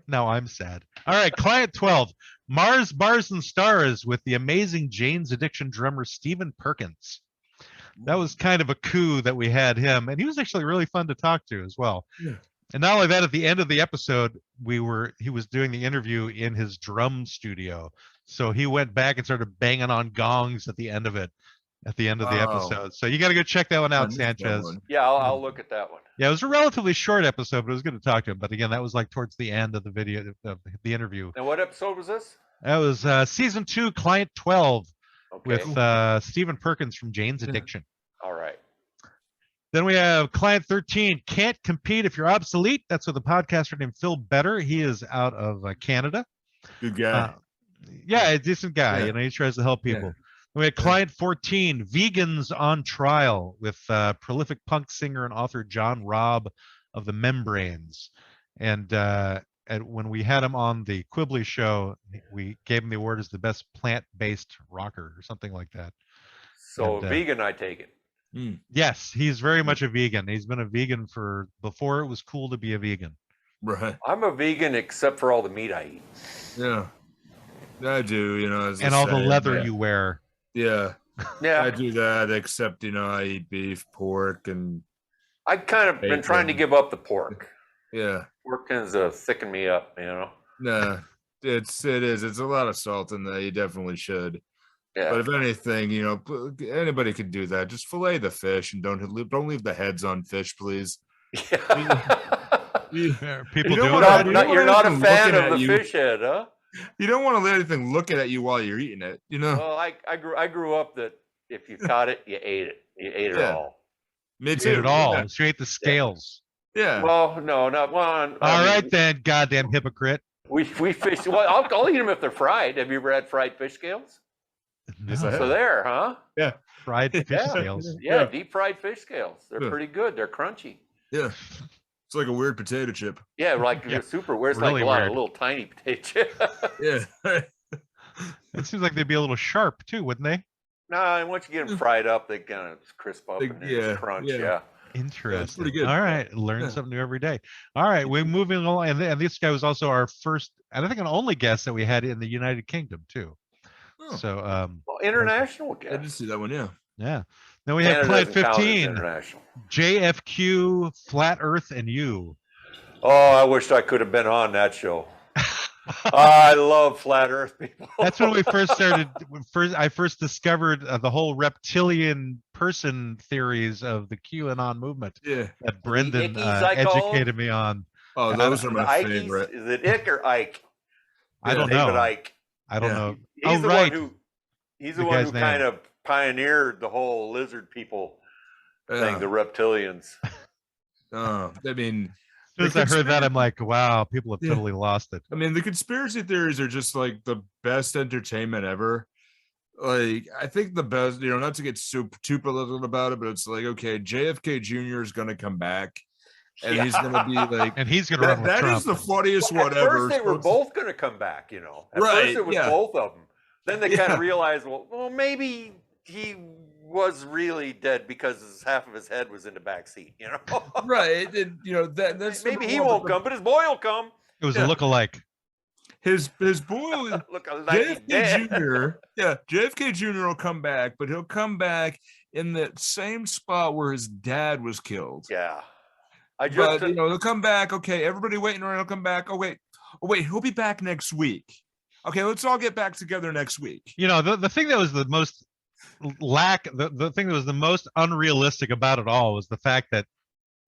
now I'm sad. All right, Client 12, Mars, Bars, and Stars with the amazing Jane's Addiction drummer Stephen Perkins. That was kind of a coup that we had him, and he was actually really fun to talk to as well. Yeah. And not only that, at the end of the episode, he was doing the interview in his drum studio. So he went back and started banging on gongs at the end of it. At the end of the episode. So you got to go check that one out, Sanchez.
Yeah, I'll look at that one.
Yeah, it was a relatively short episode, but it was good to talk to him. But again, that was like towards the end of the video, of the interview.
And what episode was this?
That was season 2, Client 12, with Stephen Perkins from Jane's Addiction.
All right.
Then we have Client 13, Can't Compete If You're Obsolete. That's with a podcaster named Phil Better. He is out of Canada.
Good guy.
A decent guy. Yeah. He tries to help people. Yeah. We had Client 14, Vegans on Trial, with prolific punk singer and author John Robb of the Membranes. And when we had him on the Quibble show, we gave him the award as the best plant-based rocker or something like that.
So vegan, I take it.
Yes, he's very much a vegan. He's been a vegan before it was cool to be a vegan.
Right.
I'm a vegan except for all the meat I eat.
Yeah. I do,
and all the leather you wear.
Yeah. I do that, except I eat beef, pork, and
I kind of been trying to give up the pork.
Yeah,
pork tends to thicken me up.
Nah, it is. It's a lot of salt in there. You definitely should. Yeah. But if anything, anybody could do that. Just fillet the fish and don't leave the heads on fish, please.
Yeah.
People do
it. You're not a fan of the fish head, huh?
You don't want to let anything looking at you while you're eating it,
Well, I grew up that if you caught it, you ate it. You ate it all.
Me too.
You ate it all. Yeah. You ate the scales.
Yeah.
Well, no, not one.
All right then, goddamn hypocrite.
We fish. Well, I'll eat them if they're fried. Have you ever had fried fish scales?
No.
So there, huh?
Yeah.
Fried fish scales.
Yeah, deep fried fish scales. They're pretty good. They're crunchy.
Yeah. It's like a weird potato chip.
Yeah, like super weird. It's really like a lot of little tiny potato chips.
Yeah.
It seems like they'd be a little sharp too, wouldn't they?
No, and once you get them fried up, they kind of crisp up and crunch. Yeah.
Interesting.
Yeah, pretty good.
All right, learn something new every day. All right, we're moving along, and this guy was also our first, and I think an only guest that we had in the United Kingdom too. Oh. So,
international guest.
I did see that one. Yeah.
Yeah. Then we have Client 15, JFQ, Flat Earth, and You.
Oh, I wished I could have been on that show. I love Flat Earth people.
That's when we first started. I first discovered the whole reptilian person theories of the QAnon movement.
Yeah.
That Brendan educated me on.
Oh, those are my favorite.
Is it Ick or Ike?
I don't know.
Ike.
I don't know.
He's the
right.
one who he's the one who kind of pioneered the whole lizard people thing, the reptilians.
I mean,
as I heard that, I'm like, wow, people have totally lost it.
I mean, the conspiracy theories are just like the best entertainment ever. Like, I think the best, not to get too political about it, but it's like, okay, JFK Jr. is going to come back. And he's going to be like,
and he's going to run with Trump.
That is the funniest
At
whatever.
First, they were both going to come back, At first, it was both of them. Then they kind of realized, well, maybe he was really dead because half of his head was in the back seat,
Right. And, that's
maybe he won't come, but his boy will come.
It was a look-alike.
His boy, JFK Jr. JFK Jr. will come back, but he'll come back in that same spot where his dad was killed.
Yeah.
He'll come back. Okay, everybody waiting around. He'll come back. Oh wait, he'll be back next week. Okay, let's all get back together next week.
The thing that was the most the thing that was the most unrealistic about it all was the fact that,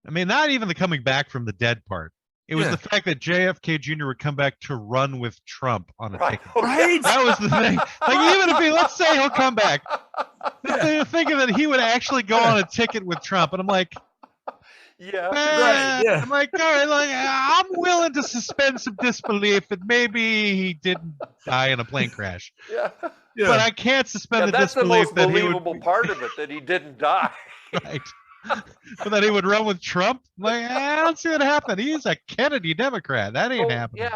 not even the coming back from the dead part. It was the fact that JFK Jr. would come back to run with Trump on a ticket.
Right.
That was the thing. Like, even if let's say he'll come back, thinking that he would actually go on a ticket with Trump, and I'm like, I'm like, all right, I'm willing to suspend some disbelief that maybe he didn't die in a plane crash. But I can't suspend the disbelief
that he would. That's the most believable part of it, that he didn't die.
Right. But that he would run with Trump? Like, I don't see it happen. He's a Kennedy Democrat. That ain't happening.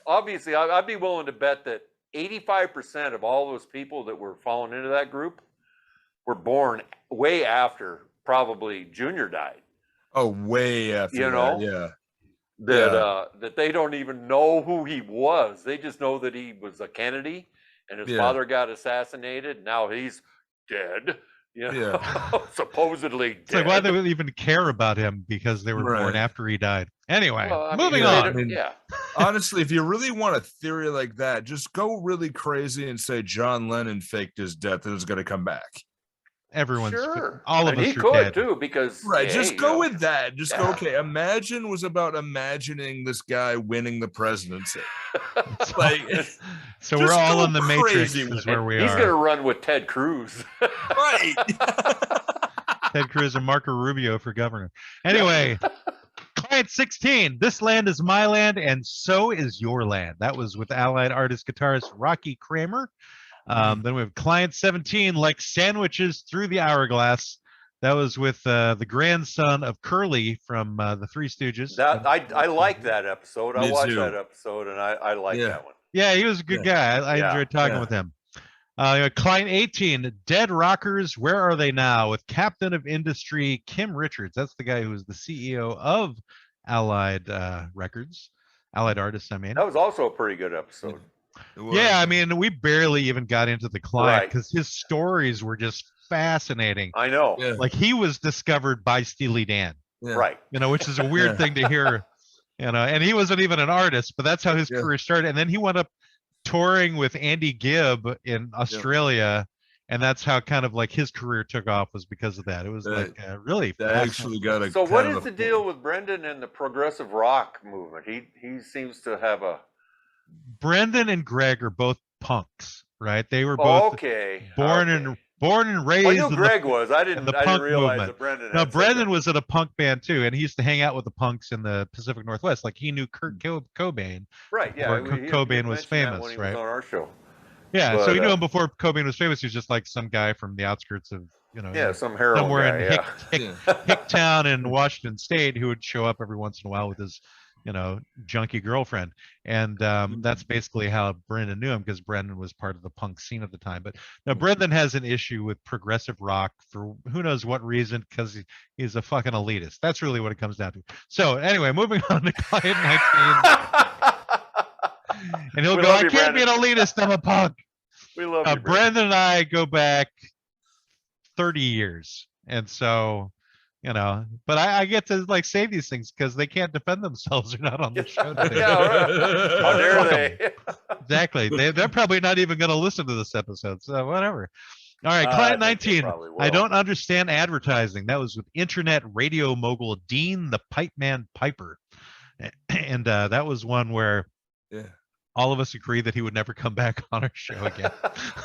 Obviously, I'd be willing to bet that 85% of all those people that were falling into that group were born way after probably Junior died.
Oh, way after that.
That they don't even know who he was. They just know that he was a Kennedy and his father got assassinated. Now he's dead. Supposedly dead.
It's like, why do they even care about him because they were born after he died? Anyway, moving on.
Honestly, if you really want a theory like that, just go really crazy and say John Lennon faked his death and is going to come back.
Everyone's all of us
he
are
could
dead.
too, because
just go with that. Just go, okay, Imagine was about imagining this guy winning the presidency.
So we're all in the Matrix is where we are.
He's gonna run with Ted Cruz.
Right.
Ted Cruz and Marco Rubio for governor. Anyway, Client 16, this land is my land and so is your land. That was with Allied artist guitarist Rocky Kramer. Then we have Client 17, like sandwiches through the hourglass. That was with the grandson of Curly from the Three Stooges.
I like that episode. I watched that episode, and I like that one.
Yeah, he was a good guy. I enjoyed talking with him. Client 18, Dead Rockers, Where Are They Now? With Captain of Industry Kim Richards. That's the guy who was the CEO of Allied Records. Allied Artists, I mean.
That was also a pretty good episode.
Yeah, we barely even got into the client because his stories were just fascinating.
I know.
Yeah.
Like, he was discovered by Steely Dan.
Yeah.
Right.
Which is a weird thing to hear. And he wasn't even an artist, but that's how his career started. And then he went up touring with Andy Gibb in Australia, and that's how kind of like his career took off, was because of that. It was really
actually got a.
So what is the deal with Brendan and the progressive rock movement? He seems to have a.
Brendan and Greg are both punks, right? They were both born and raised.
Well, I knew Greg was. I didn't realize that Brendan.
No, Brendan was in a punk band too, and he used to hang out with the punks in the Pacific Northwest. Like, he knew Kurt Cobain.
Right. Yeah.
Cobain was famous,
when he
right?
was on our show.
Yeah. So he knew him before Cobain was famous. He was just like some guy from the outskirts of
some heroin
somewhere
guy,
in Hicktown in Washington State, who would show up every once in a while with his junkie girlfriend. And that's basically how Brendan knew him, because Brendan was part of the punk scene at the time. But now Brendan has an issue with progressive rock for who knows what reason, because he's a fucking elitist. That's really what it comes down to. So anyway, moving on to Client 19. And he'll go, I can't be an elitist, I'm a punk.
We love you,
Brendan and I go back 30 years. And so but I get to say these things because they can't defend themselves. They're not on the show today.
How dare they?
Exactly. They're probably not even going to listen to this episode. So whatever. All right, Client 19. I don't understand advertising. That was with internet radio mogul Dean the Pipe Man Piper. And that was one where all of us agreed that he would never come back on our show again.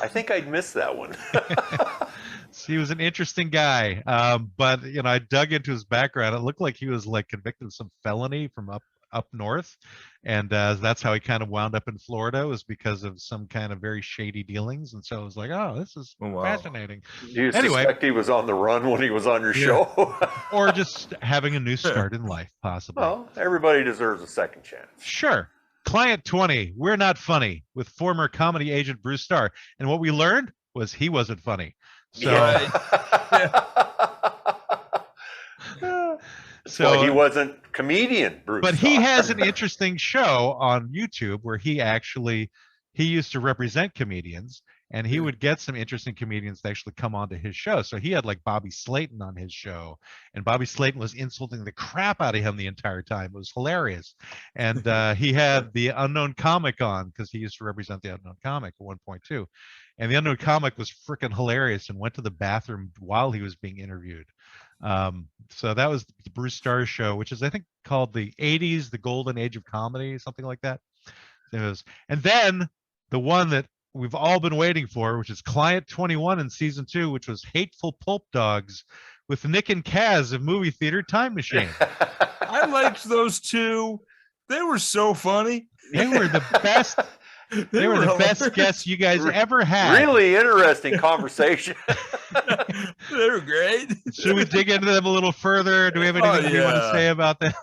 I think I'd missed that one.
So he was an interesting guy, but I dug into his background. It looked like he was like convicted of some felony from up north, and that's how he kind of wound up in Florida, was because of some kind of very shady dealings. And so I was like, oh, this is fascinating.
Do you suspect he was on the run when he was on your show?
Or just having a new start in life, possibly.
Well, everybody deserves a second chance.
Sure. Client 20, We're Not Funny, with former comedy agent Bruce Starr. And what we learned was he wasn't funny. So,
so he wasn't comedian Bruce
but
Starr.
He has an interesting show on YouTube where he used to represent comedians, and he would get some interesting comedians to actually come onto his show. So he had like Bobby Slayton on his show, and Bobby Slayton was insulting the crap out of him the entire time. It was hilarious. And he had the Unknown Comic on, because he used to represent the Unknown Comic at one point too. And the Unknown Comic was freaking hilarious and went to the bathroom while he was being interviewed. So that was the Bruce Starr show, which is, I think, called the 80s, the Golden Age of Comedy, something like that. And then the one that we've all been waiting for, which is Client 21 in season 2, which was Hateful Pulp Dogs with Nick and Kaz of Movie Theater Time Machine.
I liked those two. They were so funny.
They were the best. They were the best guests you guys ever had.
Really interesting conversation.
They were great.
Should we dig into them a little further? Do we have anything you want to say about them?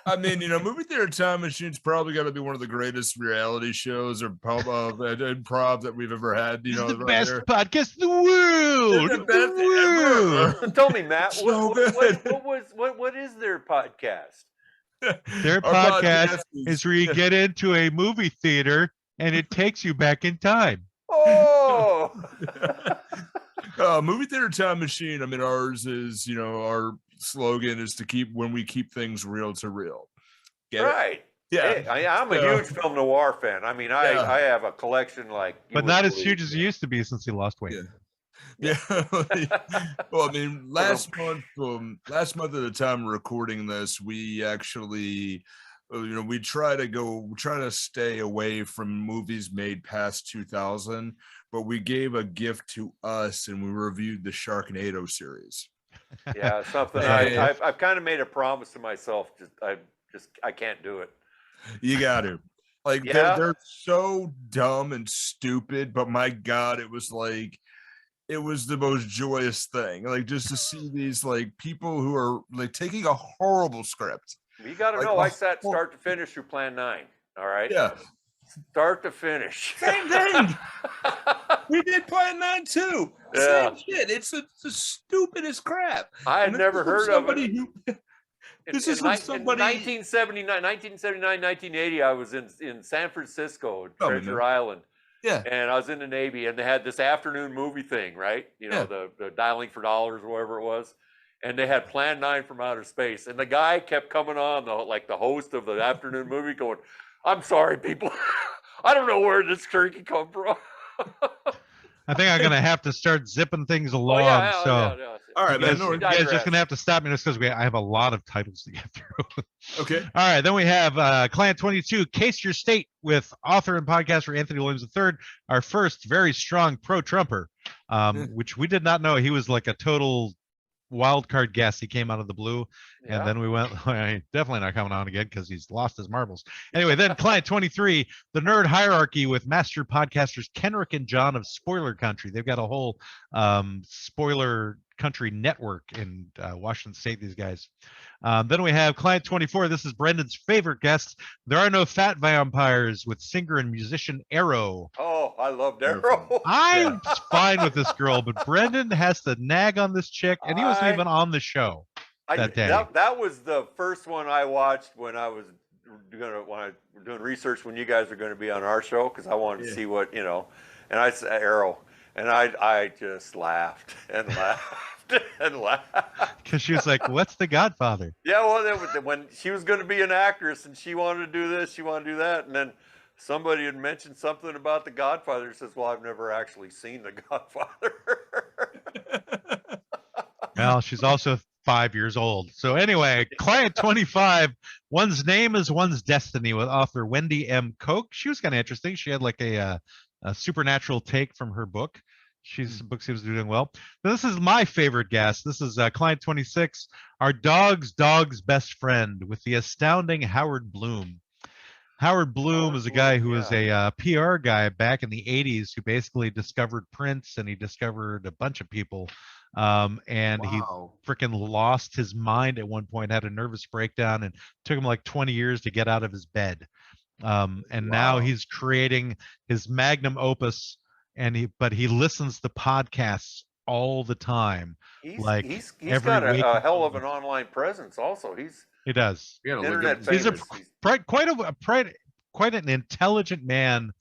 I mean, Movie Theater Time Machine's probably got to be one of the greatest reality shows or improv that we've ever had.
The best podcast in the world.
The best ever.
Tell me, Matt, what is their podcast?
Their podcast is where you get into a movie theater and it takes you back in time.
Oh.
Movie Theater Time Machine. I mean, ours is, our slogan is to keep things real to real. Get
right.
It? Yeah.
Hey, I'm a huge film noir fan. I mean, I have a collection
but not as huge as it used to be since he lost weight.
Yeah. Well, I mean, last month at the time of recording this, we actually, we try to stay away from movies made past 2000, but we gave a gift to us and we reviewed the Sharknado series.
Yeah, something I've kind of made a promise to myself. I can't do it.
You got to. Like, they're so dumb and stupid, but my God, it was the most joyous thing. Like, just to see these people who are taking a horrible script.
You got to know, I sat start to finish through Plan 9. All right.
Yeah.
Start to finish.
Same thing. We did Plan 9 too.
Yeah.
Same shit. It's the stupidest crap.
I had never heard of it.
This is from somebody.
In 1979, 1980, I was in San Francisco, Treasure Island.
Yeah.
And I was in the Navy, and they had this afternoon movie thing, right? The Dialing for Dollars or whatever it was. And they had Plan 9 from Outer Space. And the guy kept coming on, the host of the afternoon movie, going, I'm sorry, people. I don't know where this turkey come from.
I think I'm going to have to start zipping things along.
Yeah.
All right, man.
You guys just going to have to stop me just because I have a lot of titles to get through.
Okay.
All right. Then we have Client 22, Case Your State, with author and podcaster Anthony Williams III, our first very strong pro-Trumper, which we did not know. He was like a total wild card guest. He came out of the blue, and then we went, definitely not coming on again because he's lost his marbles. Anyway, then Client 23, the Nerd Hierarchy, with master podcasters Kenrick and John of Spoiler Country. They've got a whole spoiler country network in Washington State, these guys. Then we have Client 24. This is Brendan's favorite guest. There Are No Fat Vampires, with singer and musician Arrow.
Oh, I loved Arrow.
I'm fine with this girl, but Brendan has to nag on this chick, and he wasn't even on the show that day.
That was the first one I watched when I was doing research when you guys are going to be on our show, because I wanted to see what, and I said Arrow. And I just laughed and laughed and laughed.
Because she was like, what's The Godfather?
Yeah, well, when she was going to be an actress and she wanted to do this, she wanted to do that. And then somebody had mentioned something about The Godfather. She says, well, I've never actually seen The Godfather.
Well, she's also 5 years old. So anyway, Client 25, One's Name is One's Destiny with author Wendy M. Koch. She was kind of interesting. She had like a supernatural take from her book. The book seems to be doing well. Now, this is my favorite guest. This is Client 26, our dog's best friend, with the astounding Howard Bloom. Howard Bloom is a guy who was a PR guy back in the 80s who basically discovered Prince, and he discovered a bunch of people. And he freaking lost his mind at one point, had a nervous breakdown, and took him like 20 years to get out of his bed. And now he's creating his magnum opus, and he listens to podcasts all the time. He's
got a hell of an online presence also.
He does. He's quite an intelligent man,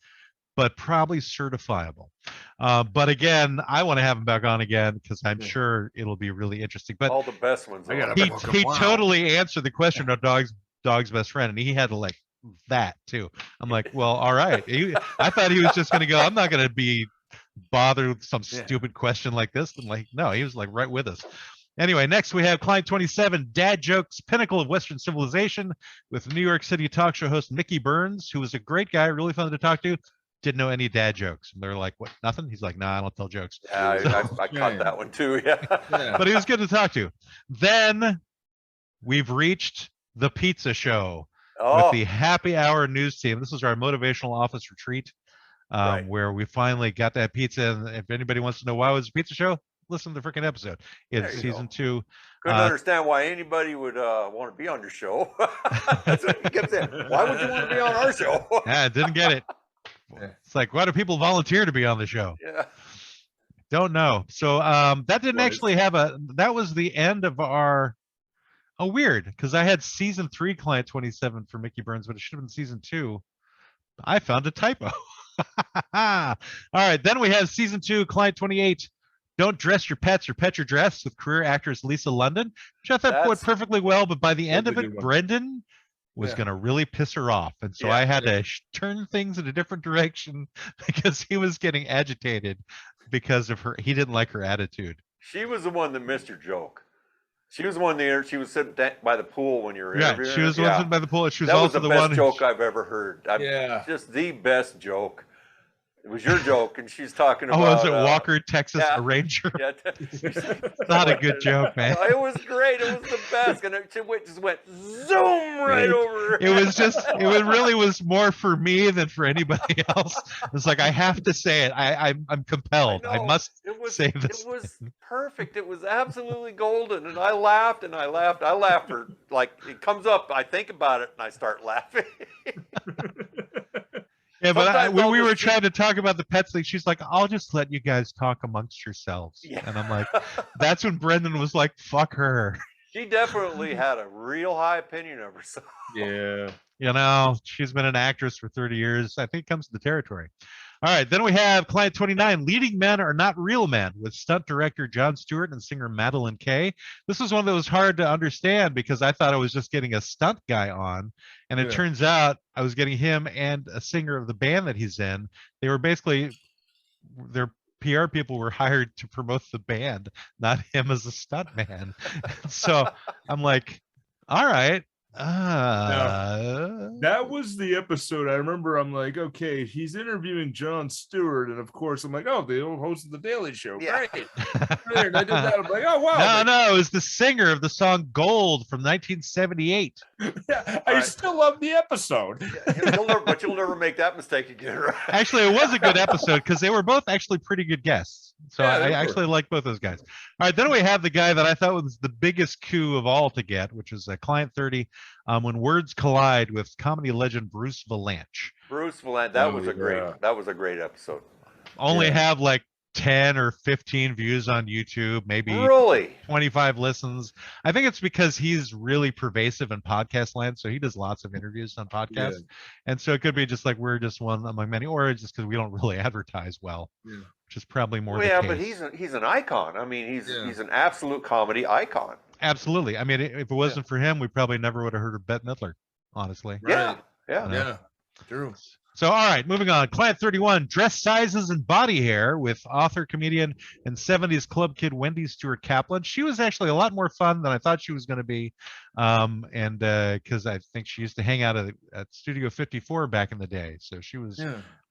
but probably certifiable. But again, I want to have him back on again because I'm sure it'll be really interesting. But
all the best ones.
He totally answered the question of dog's best friend, and he had to like that too. I'm like, well, all right. I thought he was just going to go, I'm not going to be bothered with some stupid question like this. I'm like, no, he was like right with us. Anyway, next we have Client 27, Dad Jokes, Pinnacle of Western Civilization, with New York City talk show host Mickey Burns, who was a great guy, really fun to talk to. Didn't know any dad jokes. And they're like, what, nothing? He's like, nah, I don't tell jokes.
Yeah, I caught that one too, yeah.
But he was good to talk to. Then we've reached the pizza show with the Happy Hour news team. This is our motivational office retreat, where we finally got that pizza. And if anybody wants to know why it was a pizza show, listen to the freaking episode. It's season 2.
Couldn't understand why anybody would want to be on your show. That's what he kept saying. Why would you want to be on our show?
Yeah, didn't get it. It's like, why do people volunteer to be on the show?
Yeah.
Don't know. So that didn't actually have that was the end of our, weird, because I had season 3 Client 27 for Mickey Burns, but it should have been season 2. I found a typo. All right, then we have season 2 Client 28, Don't Dress Your Pets or Pet Your Dress, with career actress Lisa London, which I thought went perfectly well, but by the end of it, Brendan was going to really piss her off. And so I had to turn things in a different direction because he was getting agitated because of he didn't like her attitude.
She was the one that missed your joke. She was the one there. She was sitting by the pool when you were interviewing.
She was the one sitting by the pool. She was
that
also
was the
best
joke I've ever heard. Just the best joke. It was your joke, and she's talking about.
Was it Walker, Texas Ranger?
Yeah,
not a good joke, man.
It was great. It was the best, and it just went zoom right over.
It really was more for me than for anybody else. It's like I have to say it. I'm compelled. I must say this.
It was perfect. It was absolutely golden, and I laughed and I laughed. I laughed for like it comes up. I think about it and I start laughing.
Yeah, but when we were trying to talk about the pets thing, she's like, I'll just let you guys talk amongst yourselves. Yeah. And I'm like, that's when Brendan was like, fuck her.
She definitely had a real high opinion of herself.
Yeah.
You know, she's been an actress for 30 years. I think it comes to the territory. All right, then we have Client 29, Leading Men Are Not Real Men, with stunt director Jon Stewart and singer Madeline Kaye. This was one that was hard to understand because I thought I was just getting a stunt guy on, and it turns out I was getting him and a singer of the band that he's in. They were basically, their PR people were hired to promote the band, not him as a stunt man. So I'm like, all right.
Now, that was the episode. I remember I'm like, okay, he's interviewing Jon Stewart, and of course I'm like, oh, the old host of the Daily Show. Great. And I did that. I'm like, oh wow.
No, it was the singer of the song Gold from 1978.
Yeah, I still love the episode.
But you'll never make that mistake again, right?
Actually, it was a good episode because they were both actually pretty good guests. So I actually like both those guys. All right, then we have the guy that I thought was the biggest coup of all to get, which is Client 30, When Words Collide, with comedy legend Bruce Vilanch.
Bruce Vilanch, that was a great episode.
Only have like 10 or 15 views on YouTube, maybe 25 listens. I think it's because he's really pervasive in podcast land, so he does lots of interviews on podcasts. And so it could be just like we're just one among many, or just because we don't really advertise well. Which is probably more the case.
But he's an icon. I mean, he's an absolute comedy icon.
Absolutely. I mean, if it wasn't for him, we probably never would have heard of Bette Midler, honestly.
Yeah.
Yeah. True.
So, all right, moving on. Client 31, dress sizes and body hair with author, comedian, and 70s club kid Wendy Stewart Kaplan. She was actually a lot more fun than I thought she was going to be. And because I think she used to hang out at Studio 54 back in the day. So she was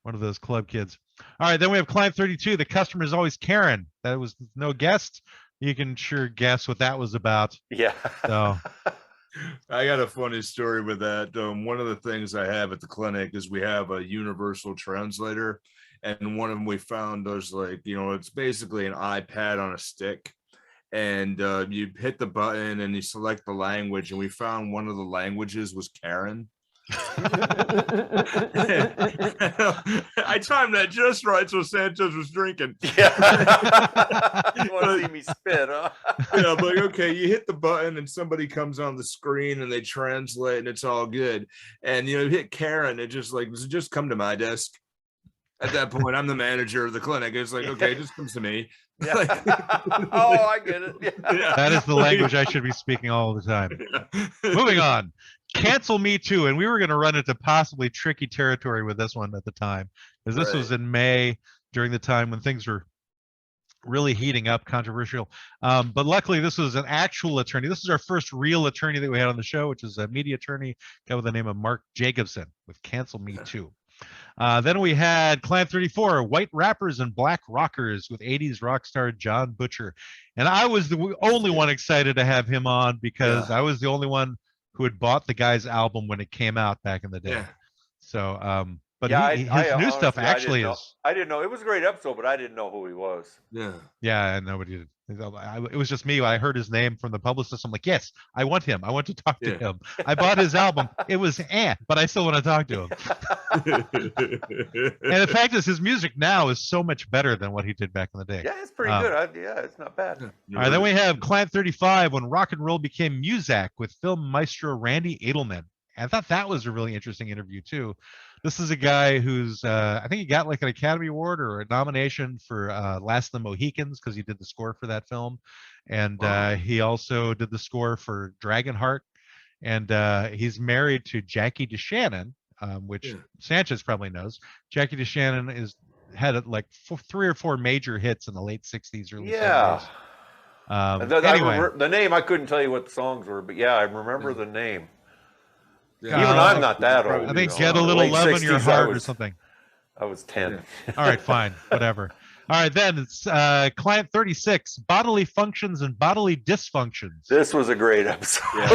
one of those club kids. All right, then we have Client 32. The customer is always Karen. That was no guest. You can sure guess what that was about.
Yeah.
So...
I got a funny story with that. One of the things I have at the clinic is we have a universal translator, and one of them we found was like, it's basically an iPad on a stick, and you hit the button and you select the language, and we found one of the languages was Karen. I timed that just right, so Sanchez was drinking.
Yeah. You want to see me spit, huh?
Yeah, I'm like, okay, you hit the button and somebody comes on the screen and they translate and it's all good. And you hit Karen, it just like, does it just come to my desk? At that point, I'm the manager of the clinic. It's like, okay, it just comes to me.
Yeah.
Like,
oh, I get it. Yeah.
That is the language I should be speaking all the time. Moving on. Cancel Me Too. And we were going to run into possibly tricky territory with this one at the time, because this was in May, during the time when things were really heating up, controversial. But luckily, this was an actual attorney. This is our first real attorney that we had on the show, which is a media attorney, guy with the name of Mark Jacobson with Cancel Me Too. Then we had Client 34, White Rappers and Black Rockers with 80s rock star John Butcher. And I was the only one excited to have him on because I was the only one who had bought the guy's album when it came out back in the day. Yeah. So, but his new stuff actually is.
I didn't know. It was a great episode, but I didn't know who he was.
Yeah.
Yeah, and nobody did. It was just me. I heard his name from the publicist. I'm like, yes, I want him. I want to talk to him. I bought his album. It was but I still want to talk to him. And the fact is, his music now is so much better than what he did back in the day.
Yeah, it's pretty good. It's not bad.
All right, then we have Client 35, When Rock and Roll Became Muzak with film maestro Randy Edelman. I thought that was a really interesting interview too. This is a guy who's, I think he got like an Academy Award or a nomination for Last of the Mohicans because he did the score for that film. And he also did the score for Dragonheart. And he's married to Jackie DeShannon, which Sanchez probably knows. Jackie DeShannon had like 3 or 4 major hits in the late 60s, early 70s.
Anyway. The name, I couldn't tell you what the songs were, but I remember the name. Even I'm not that old.
I think Get a Little Love in Your Heart or something.
I was 10.
All right, fine, whatever. All right, then it's Client 36, Bodily Functions and Bodily Dysfunctions.
This was a great episode.
You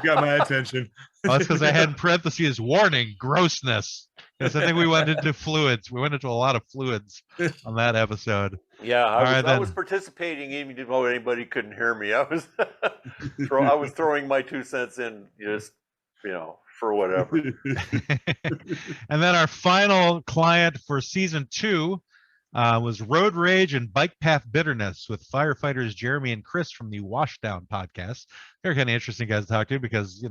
got my attention.
Well, that's because I had in parentheses, warning, grossness. Because I think we went into fluids. We went into a lot of fluids on that episode.
Yeah, I was participating even though anybody couldn't hear me. I was throwing my 2 cents in just, for whatever.
And then our final client for season 2 was Road Rage and Bike Path Bitterness with firefighters Jeremy and Chris from the Washdown podcast. They're kind of interesting guys to talk to because,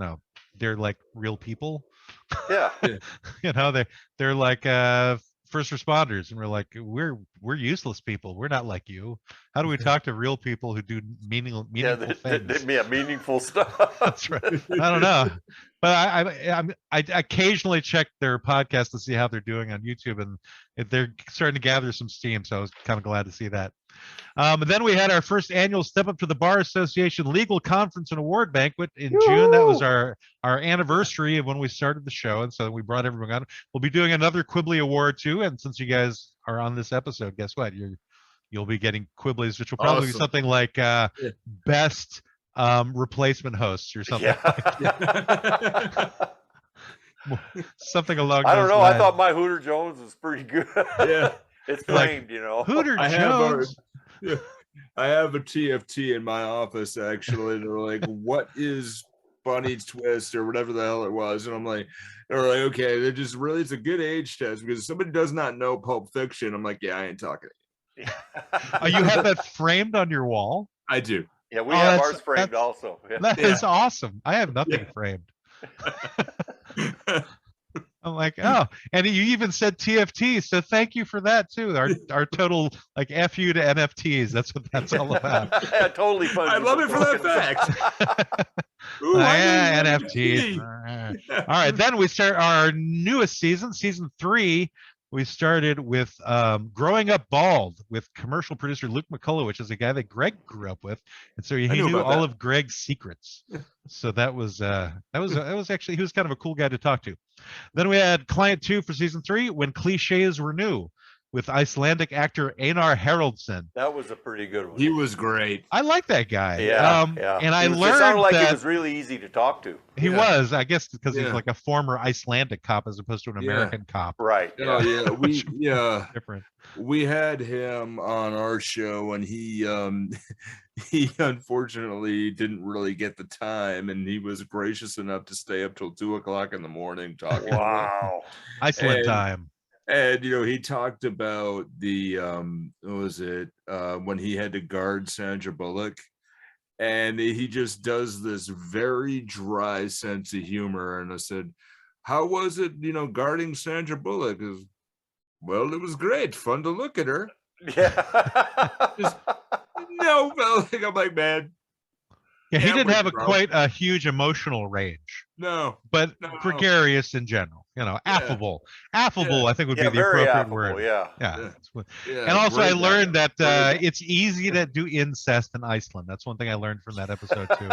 they're like real people.
Yeah.
They're like first responders, and we're like, we're useless people. We're not like you. How do we talk to real people who do meaningful things?
Meaningful stuff.
That's right. I don't know, but I occasionally check their podcast to see how they're doing on YouTube, and they're starting to gather some steam. So I was kind of glad to see that. And then we had our first annual Step Up to the Bar Association Legal Conference and Award Banquet in June. That was our anniversary of when we started the show, and so we brought everyone on. We'll be doing another Quibble Award too, and since you guys are on this episode, guess what? You'll be getting Quibbles, which will probably be something like best replacement hosts or something.
Yeah.
Something along.
I don't know.
lines.
I thought my Hooter Jones was pretty good.
Yeah.
It's framed,
Hooter Jones.
I have a TFT in my office actually. They're like, "What is Bunny's Twist?" or whatever the hell it was, and I'm like, "They're like, okay, they're just really it's a good age test because if somebody does not know Pulp Fiction." I'm like, "Yeah, I ain't talking."
You have that framed on your wall?
I do.
Yeah, we have ours framed also. Yeah.
That is awesome. I have nothing framed. I'm like, oh, and you even said TFT, so thank you for that too. Our total like FU to NFTs. That's what that's all about.
Yeah, totally fun.
I love it for that fact. Ooh,
NFT. All right, then we start our newest season 3. We started with Growing Up Bald with commercial producer Luke McCullough, which is a guy that Greg grew up with, and so he knew all of Greg's secrets. So that was actually, he was kind of a cool guy to talk to. Then we had Client 2 for season 3, When Cliches Were New, with Icelandic actor Einar Haraldsson.
That was a pretty good one.
He was great.
I like that guy.
Yeah,
And I learned
it sounded like
that
he was really easy to talk to.
He was, I guess, because he's like a former Icelandic cop as opposed to an American cop.
Right.
Different.
We had him on our show, and he unfortunately didn't really get the time, and he was gracious enough to stay up till 2:00 in the morning talking.
Wow.
Iceland time.
And he talked about the what was it when he had to guard Sandra Bullock, and he just does this very dry sense of humor. And I said, "How was it, guarding Sandra Bullock?" Well, it was great, fun to look at her.
Yeah.
No, I'm like, man.
Yeah, he didn't have quite a huge emotional range.
No,
but gregarious in general. Affable. Affable, I think, would be the appropriate
affable,
word.
Yeah.
And also, I learned that it's easy to do incest in Iceland. That's one thing I learned from that episode too,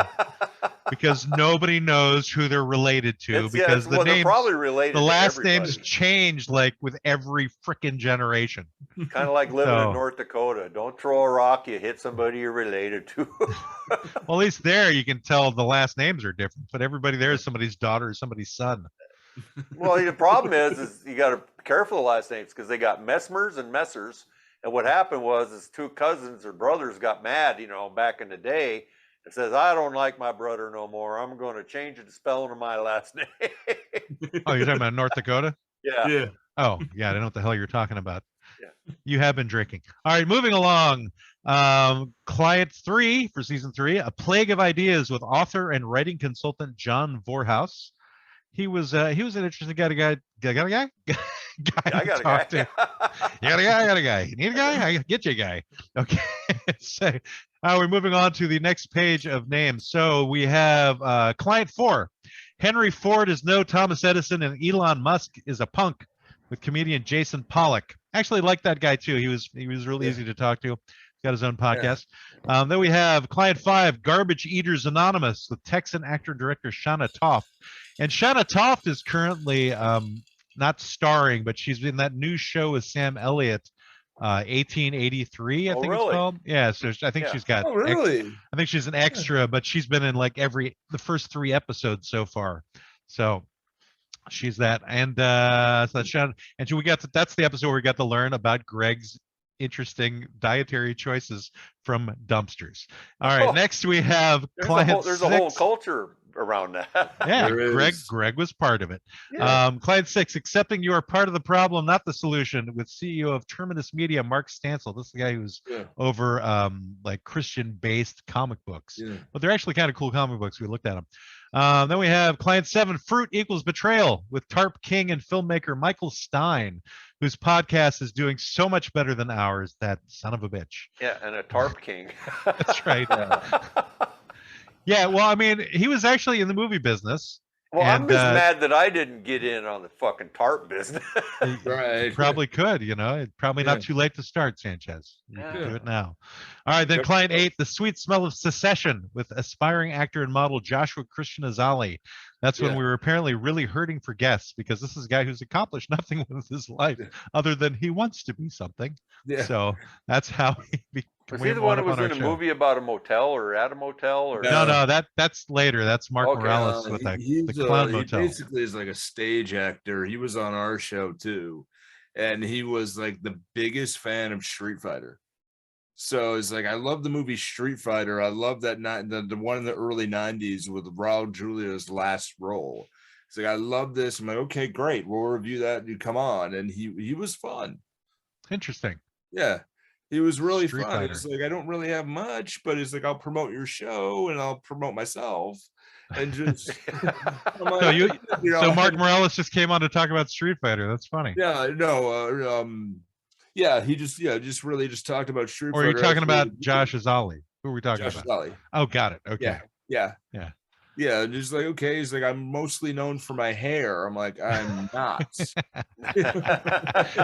because nobody knows who they're related to, because the names,
probably related.
The last names change like with every frickin' generation.
Kind of like living in North Dakota. Don't throw a rock, you hit somebody you're related to.
Well, at least there you can tell the last names are different, but everybody there is somebody's daughter or somebody's son.
Well, the problem is you got to be careful of the last names, because they got Messmers and Messers. And what happened was 2 cousins or brothers got mad, back in the day, and says, "I don't like my brother no more. I'm going to change the spelling of my last name."
Oh, you're talking about North Dakota?
Yeah.
Oh, yeah. I don't know what the hell you're talking about.
Yeah.
You have been drinking. All right, moving along. Client 3 for season 3, A Plague of Ideas with author and writing consultant John Vorhaus. He was an interesting guy. I got a guy. You got a guy. You need a guy? I get you a guy. Okay. So, we're moving on to the next page of names. So we have Client 4. Henry Ford is no Thomas Edison, and Elon Musk is a punk, with comedian Jason Pollock. Actually like that guy too. He was really easy to talk to. He's got his own podcast. Then we have Client 5, Garbage Eaters Anonymous, with Texan actor and director Shauna Toft. And Shauna Toft is currently not starring, but she's in that new show with Sam Elliott, 1883, I think it's called. Yeah, so I think she's got.
Oh, really?
I think she's an extra, but she's been in like the first 3 episodes so far. So she's that, and so that's Shauna. And that's the episode where we got to learn about Greg's interesting dietary choices from dumpsters. All right, next we have Client 6.
There's a whole culture around that.
Yeah, Greg was part of it. Yeah. Client 6, Accepting You Are Part of the Problem, Not the Solution, with CEO of Terminus Media, Mark Stansel. This is the guy who's over like Christian-based comic books. Yeah. But they're actually kind of cool comic books. We looked at them. Then we have Client 7, Fruit Equals Betrayal, with Tarp King and filmmaker Michael Stein, whose podcast is doing so much better than ours, that son of a bitch.
Yeah, and a Tarp King.
That's right. Yeah, well, I mean, he was actually in the movie business.
Well, I'm just mad that I didn't get in on the fucking tarp business.
Right. You probably could, probably not too late to start, Sanchez. You can do it now. All right, then Client 8, The Sweet Smell of Secession, with aspiring actor and model Joshua Christian Azali. That's when we were apparently really hurting for guests, because this is a guy who's accomplished nothing with his life other than he wants to be something. Yeah. So that's how he became.
Was he the one who was in a movie about a motel or at a motel? Or
no, that's later. That's Mark Morales with the Clown Motel.
He basically is like a stage actor. He was on our show too, and he was like the biggest fan of Street Fighter. So it's like, I love the movie Street Fighter. I love that the one in the early 90s with Raul Julia's last role. It's like, I love this. I'm like, okay, great. We'll review that. You come on, and he was fun.
Interesting.
Yeah. He was really fun. It's like, I don't really have much, but it's like, I'll promote your show and I'll promote myself. And just
so Mark Morales just came on to talk about Street Fighter. That's funny.
Yeah, no, he just really talked about Street Fighter.
Or are you talking about Josh Azali? Who are we talking about?
Azali.
Oh, got it. Okay.
Yeah. Yeah, just like, okay. He's like, I'm mostly known for my hair. I'm like, I'm not.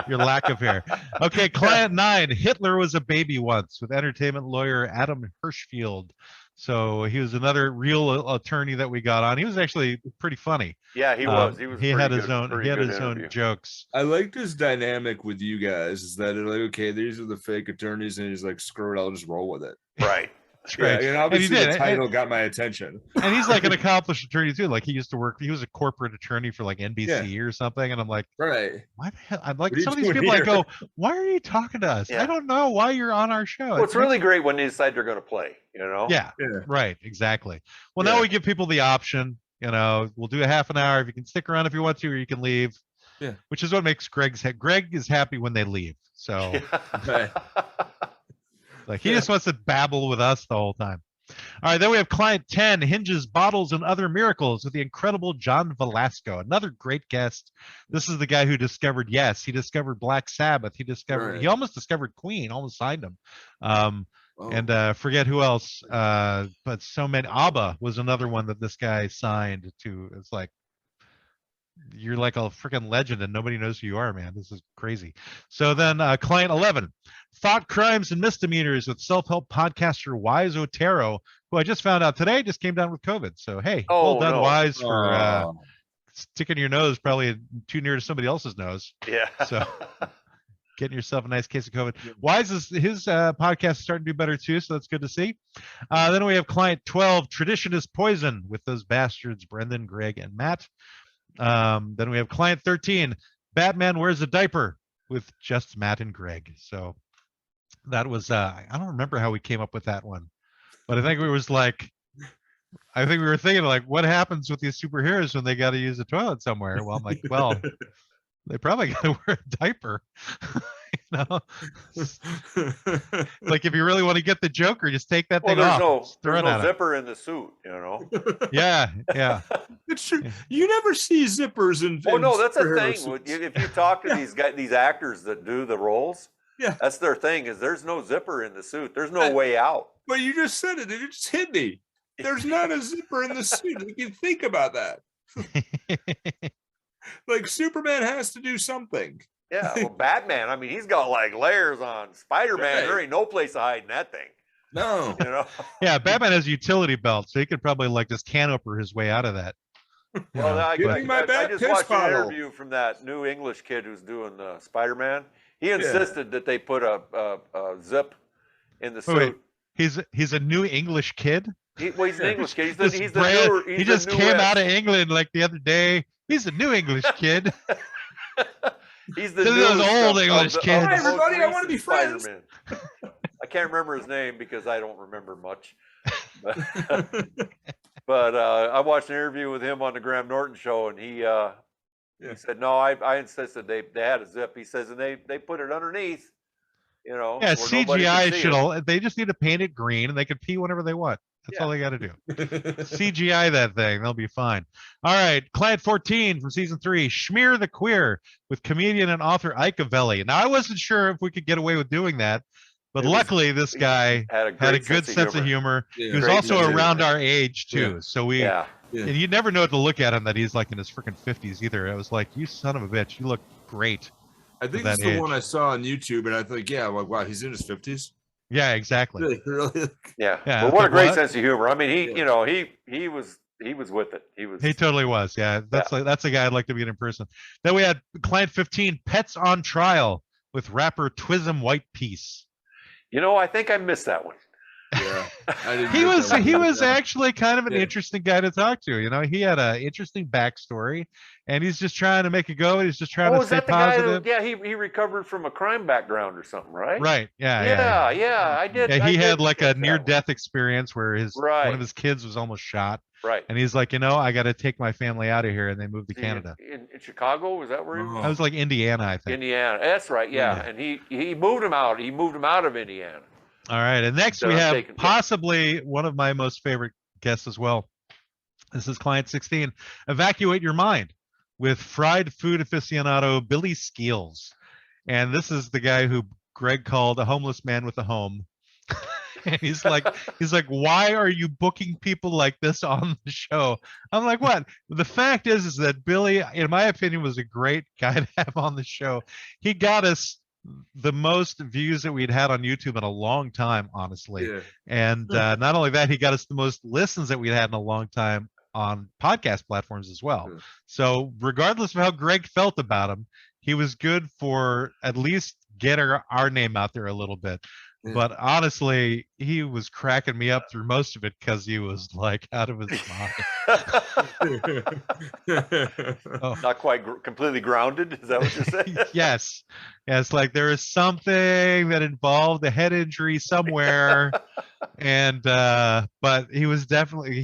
Your lack of hair. Okay, client 9. Hitler was a baby once, with entertainment lawyer Adam Hirschfield. So he was another real attorney that we got on. He was actually pretty funny.
Yeah, he was. He
had his own jokes.
I liked his dynamic with you guys. Is that like, okay, these are the fake attorneys, and he's like, screw it, I'll just roll with it.
Right.
Yeah, and obviously the title got my attention.
And he's like an accomplished attorney too. Like he was a corporate attorney for like NBC or something. And I'm like,
right.
Why the hell? I'm like, some of these people I go, why are you talking to us? Yeah. I don't know why you're on our show.
Well, it's really great when they decide they're going to play, you know?
Yeah. Right. Exactly. Well, now we give people the option, you know, we'll do a half an hour. If you can stick around if you want to, or you can leave. Yeah. Which is what makes Greg is happy when they leave. So like he just wants to babble with us the whole time. All right, then we have client 10, Hinges, Bottles, and Other Miracles with the incredible John Velasco, another great guest. This is the guy who discovered he discovered Black Sabbath. He almost discovered Queen, almost signed him. And forget who else, but so many. ABBA was another one that this guy signed to. It's like, you're like a freaking legend and nobody knows who you are, man. This is crazy. So then client 11, Thought Crimes and Misdemeanors with self-help podcaster Wise Otero, who I just found out today just came down with COVID. So hey, well done, Wise, for sticking your nose probably too near to somebody else's nose.
Yeah.
So getting yourself a nice case of COVID. Wise his podcast is starting to do better too, so that's good to see. Then we have client 12, Tradition is Poison with those bastards Brendan, Greg, and Matt. Then we have client 13, Batman Wears a Diaper with just Matt and Greg. So that was I don't remember how we came up with that one, but I think we were thinking like, what happens with these superheroes when they got to use a toilet somewhere? Well, I'm like, well, they probably got to wear a diaper. You know, like if you really want to get the Joker, just take that thing off.
There's no zipper in the suit, you know.
Yeah.
It's true. You never see zippers in.
Oh no, that's a thing. If you talk to these actors that do the roles, that's their thing. Is there's no zipper in the suit. There's no way out.
But you just said it. It just hit me. There's not a zipper in the suit. You can think about that. Like Superman has to do something.
Yeah, well, Batman, I mean, he's got like layers on. Spider-Man, there ain't no place to hide in that thing.
No.
You know?
Yeah, Batman has a utility belt, so he could probably like just canopper his way out of that.
Well, I just watched an interview from that new English kid who's doing Spider-Man. He insisted that they put a zip in the suit.
Wait, he's a new English kid?
He's an English kid.
He just came out of England like the other day. He's a new English kid.
He's the
old English kid.
Hi, everybody. I want to be friends.
I can't remember his name because I don't remember much. But I watched an interview with him on the Graham Norton show, and he said, no, I insisted they had a zip. He says, and they put it underneath, you know.
Yeah, CGI they just need to paint it green, and they can pee whenever they want. That's all they got to do. CGI that thing. They'll be fine. All right. Client 14 from season 3, Schmear the Queer with comedian and author Ike Avelli. Now, I wasn't sure if we could get away with doing that, but luckily this guy had a good sense of humor. He was also around our age, too. Yeah. So and you never know to look at him that he's like in his freaking 50s either. I was like, you son of a bitch. You look great.
I think that's the one I saw on YouTube, and I think, like, wow, he's in his 50s.
Yeah, exactly.
Really?
Yeah. Well, what a great sense of humor. I mean, he was with it. He
totally was. Yeah. That's a guy I'd like to meet in person. Then we had client 15, Pets on Trial with rapper Twism White Peace.
You know, I think I missed that one.
Yeah.
He was actually kind of an interesting guy to talk to. You know, he had an interesting backstory, and he's just trying to make it go. He's just trying to stay positive.
He recovered from a crime background or something, right?
Right.
Yeah. I did.
Yeah, he had like a near-death experience where one of his kids was almost shot.
Right.
And he's like, I got to take my family out of here, and they moved to Canada.
In Chicago, was that where he was?
I was like Indiana, I think.
Indiana. That's right. Yeah. And he moved him out. He moved him out of Indiana.
All right, and next we have possibly one of my most favorite guests as well. This is client 16, Evacuate Your Mind with fried food aficionado Billy Skeels. And this is the guy who Greg called a homeless man with a home. And he's like, why are you booking people like this on the show? I'm like, what? The fact is that Billy, in my opinion, was a great guy to have on the show. He got us the most views that we'd had on YouTube in a long time, honestly.
Yeah.
And not only that, he got us the most listens that we'd had in a long time on podcast platforms as well. So regardless of how Greg felt about him, he was good for at least getting our name out there a little bit. But honestly, he was cracking me up through most of it because he was like out of his mind.
Not quite completely grounded. Is that what you're saying?
Yes. It's like there is something that involved a head injury somewhere. And but he was definitely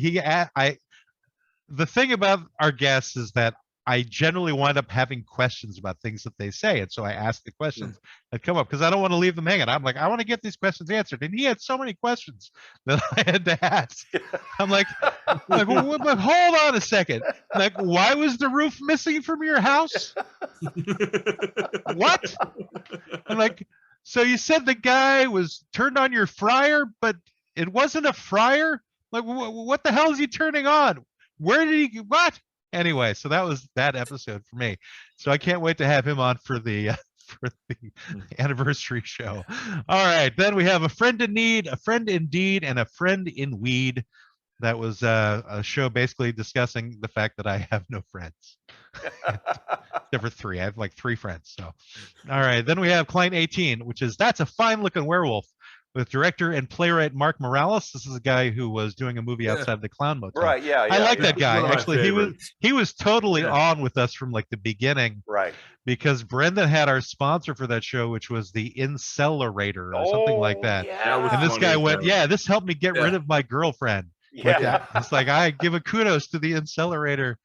the thing about our guests is that I generally wind up having questions about things that they say. And so I ask the questions that come up because I don't want to leave them hanging. I'm like, I want to get these questions answered. And he had so many questions that I had to ask. I'm like well, but hold on a second. Like, why was the roof missing from your house? What? I'm like, so you said the guy was turned on your fryer, but it wasn't a fryer? Like, what the hell is he turning on? Where did he, what? Anyway, so that was that episode for me. So I can't wait to have him on for the anniversary show. All right, then we have a friend in need, a friend indeed, and a friend in weed. That was a show basically discussing the fact that I have no friends. Except for 3. I have like 3 friends. So, all right, then we have Client 18, which is That's a Fine Looking Werewolf, with director and playwright Mark Morales. This is a guy who was doing a movie outside the Clown Motel.
Right, yeah.
I like that guy. Actually, he was totally on with us from like the beginning.
Right.
Because Brendan had our sponsor for that show, which was the Incelerator or something like that.
Yeah.
And this guy went, this helped me get rid of my girlfriend.
Yeah.
It's like, I give a kudos to the Incelerator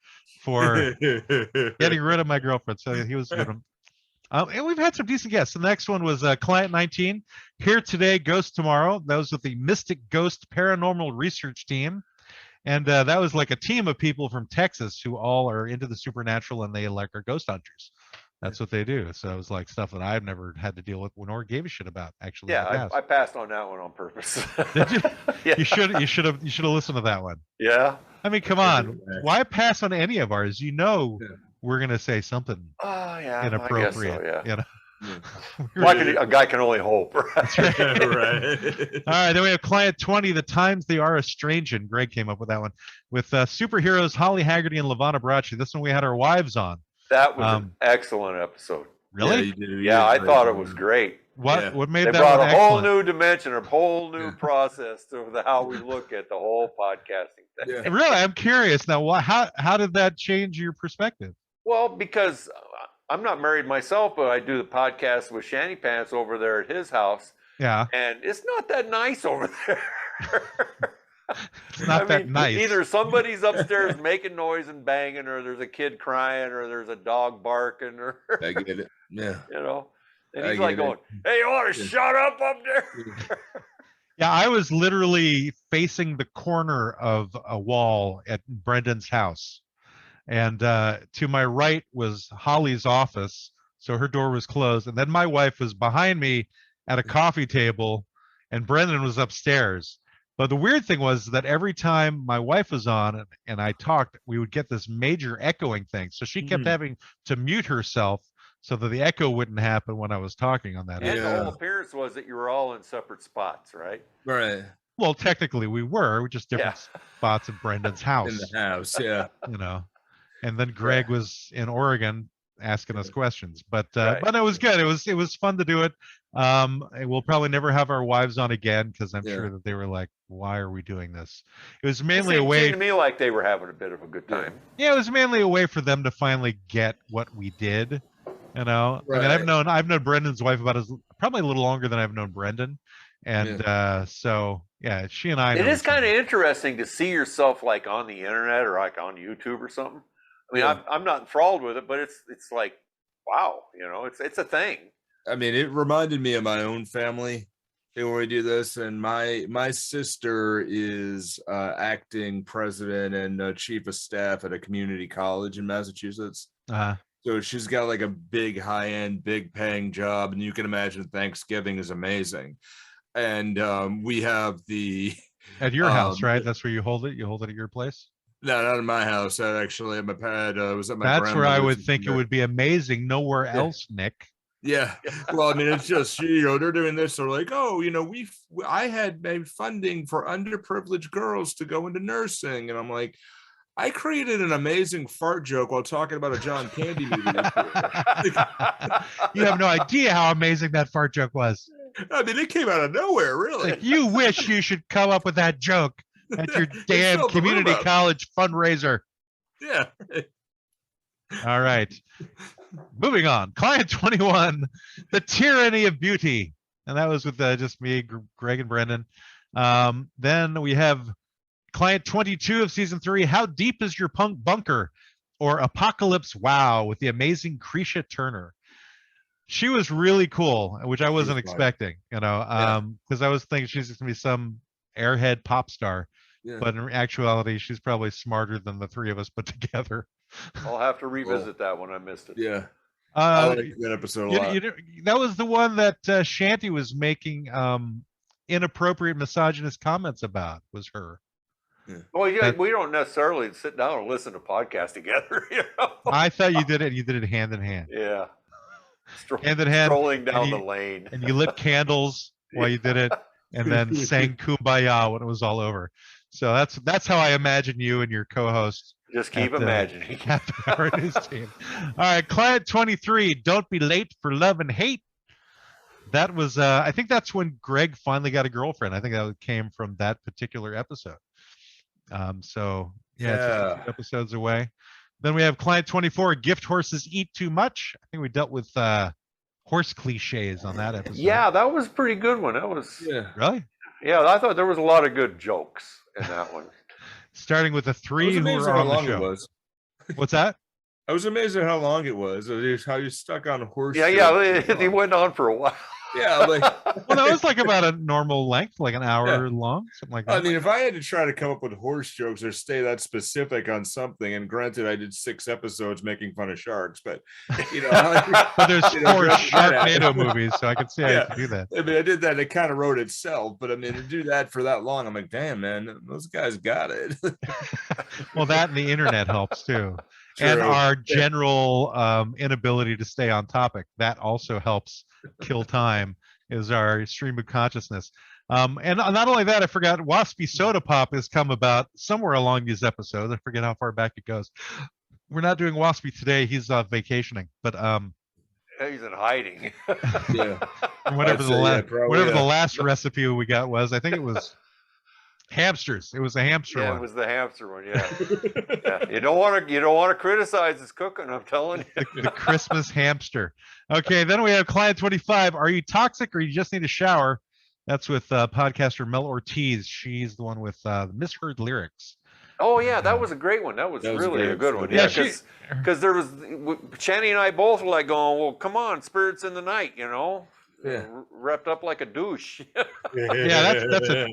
for getting rid of my girlfriend. So he was good. And we've had some decent guests. The next one was Client 19, Here Today, Ghost Tomorrow. That was with the Mystic Ghost Paranormal Research Team. And that was like a team of people from Texas who all are into the supernatural and they like are ghost hunters. That's what they do. So it was like stuff that I've never had to deal with nor gave a shit about, actually.
Yeah, I passed on that one on purpose.
Did you?
Yeah.
You should have listened to that one.
Yeah.
I mean, come on. Why pass on any of ours? We're gonna say something inappropriate.
I guess so, yeah.
You know?
Well, a guy can only hope, right?
Right. All right, then we have Client 20, The Times They Are Estranging. Greg came up with that one. With superheroes Holly Haggerty and Levana Bracci. This one we had our wives on.
That was an excellent episode.
Really?
Yeah, I thought it was great.
What made that
They brought
one
a whole
excellent?
new dimension, a whole new process to how we look at the whole podcasting thing.
Yeah.
Really, I'm curious now. How did that change your perspective?
Well, because I'm not married myself, but I do the podcast with Shanny Pants over there at his house.
Yeah.
And it's not that nice over there.
It's not that nice.
Either somebody's upstairs making noise and banging, or there's a kid crying, or there's a dog barking, or
I get it. Yeah.
You know. And he's like going, "Hey, you want to shut up there?"
Yeah, I was literally facing the corner of a wall at Brendan's house. And to my right was Holly's office. So her door was closed. And then my wife was behind me at a coffee table, and Brendan was upstairs. But the weird thing was that every time my wife was on and I talked, we would get this major echoing thing. So she kept having to mute herself so that the echo wouldn't happen when I was talking on that.
And the whole appearance was that you were all in separate spots, right?
Right.
Well, technically we were just different spots of Brendan's house.
In the house, yeah.
You know. And then Greg was in Oregon asking us questions, but it was good. It was fun to do it. We'll probably never have our wives on again because I'm sure that they were like, "Why are we doing this?" It was mainly a way.
It seemed to me like they were having a bit of a good time.
Yeah, it was mainly a way for them to finally get what we did. You know, I mean, I've known Brendan's wife probably a little longer than I've known Brendan, and so yeah, she and I.
It is kind of interesting to see yourself like on the internet or like on YouTube or something. I mean, I'm not enthralled with it, but it's like, wow, you know, it's a thing.
I mean, it reminded me of my own family when we do this, and my sister is acting president and chief of staff at a community college in Massachusetts. So she's got like a big high-end, big paying job, and you can imagine Thanksgiving is amazing. and we have the
at your house, right? That's where you hold it. You hold it at your place.
No, not in my house. Actually, at my pad was at my.
That's where I would think it would be amazing. Nowhere else, Nick.
Yeah. Well, I mean, it's just, they're doing this. They're like, oh, I had made funding for underprivileged girls to go into nursing. And I'm like, I created an amazing fart joke while talking about a John Candy movie.
You have no idea how amazing that fart joke was.
I mean, it came out of nowhere, really.
Like, you wish you should come up with that joke at your damn community college fundraiser.
Yeah.
All right. Moving on. Client 21, The Tyranny of Beauty. And that was with just me, Greg, and Brendan. Then we have Client 22 of season 3, How Deep Is Your Punk Bunker? Or Apocalypse Wow, with the amazing Cretia Turner. She was really cool, which I wasn't expecting, because I was thinking she's going to be some airhead pop star. Yeah. But in actuality, she's probably smarter than the three of us put together.
I'll have to revisit that one. I missed it.
Yeah. I like that episode a lot.
That was the one that Shanty was making inappropriate misogynist comments about, was her.
Yeah. Well, yeah, we don't necessarily sit down and listen to podcasts together.
I thought you did it. You did it hand in hand.
Yeah.
Hand in hand.
Strolling down the lane.
And you lit candles while you did it, and then sang Kumbaya when it was all over. So that's how I imagine you and your co-host.
Just keep imagining.
Our news team. All right, Client 23, Don't Be Late for Love and Hate. That was, I think that's when Greg finally got a girlfriend. I think that came from that particular episode. So, yeah, it's just a few episodes away. Then we have Client 24, Gift Horses Eat Too Much. I think we dealt with horse cliches on that episode.
Yeah, that was a pretty good one. That was.
Yeah. Really?
Yeah, I thought there was a lot of good jokes in that one.
Starting with the three who were on the show.
It was.
What's that?
I was amazed at how long it was. How you stuck on horse.
Yeah, they went on for a while.
Yeah, like
well, that was like about a normal length, like an hour long, something like that.
I mean, if I had to try to come up with horse jokes or stay that specific on something, and granted, I did 6 episodes making fun of sharks, but
but there's 4 Sharknado movies, so I could see how I could do that.
I mean, I did that; it kind of wrote itself. But I mean, to do that for that long, I'm like, damn, man, those guys got it.
Well, that and the internet helps too. True. And our general inability to stay on topic, that also helps kill time, is our stream of consciousness. And not only that, I forgot Waspy Soda Pop has come about somewhere along these episodes. I forget how far back it goes. We're not doing Waspy today. He's vacationing, but
he's in hiding.
Yeah.
Whatever the last recipe we got was, I think it was hamsters. It was a hamster one.
Yeah, it was the hamster one. Yeah. You don't want to criticize his cooking. I'm telling you.
The Christmas hamster. Okay, then we have Client 25. Are you toxic or you just need a shower? That's with podcaster Mel Ortiz. She's the one with misheard lyrics.
Oh yeah, that was a great one. That was really a good one. Yeah, because there was Channy and I both were like going, well, come on, spirits in the night,
Yeah,
wrapped up like a douche.
Yeah,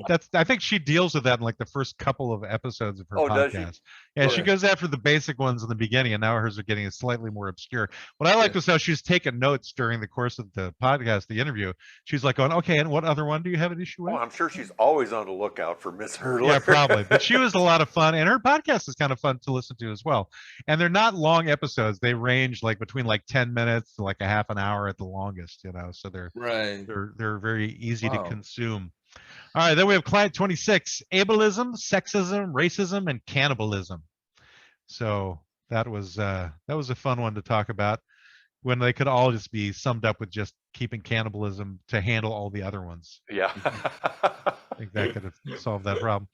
that's I think she deals with that in like the first couple of episodes of her podcast.
Does she?
Yeah, she goes after the basic ones in the beginning, and now hers are getting slightly more obscure. What I liked was how she's taken notes during the course of the podcast, the interview. She's like going, okay, and what other one do you have an issue with?
Oh, I'm sure she's always on the lookout for Miss Hurdler.
Yeah, probably. But she was a lot of fun, and her podcast is kind of fun to listen to as well. And they're not long episodes; they range like between like 10 minutes to like a half an hour at the longest. So they're they're very easy to consume. All right, then we have Client 26, ableism, sexism, racism, and cannibalism. So that was a fun one to talk about, when they could all just be summed up with just keeping cannibalism to handle all the other ones.
Yeah.
I think that could have solved that problem.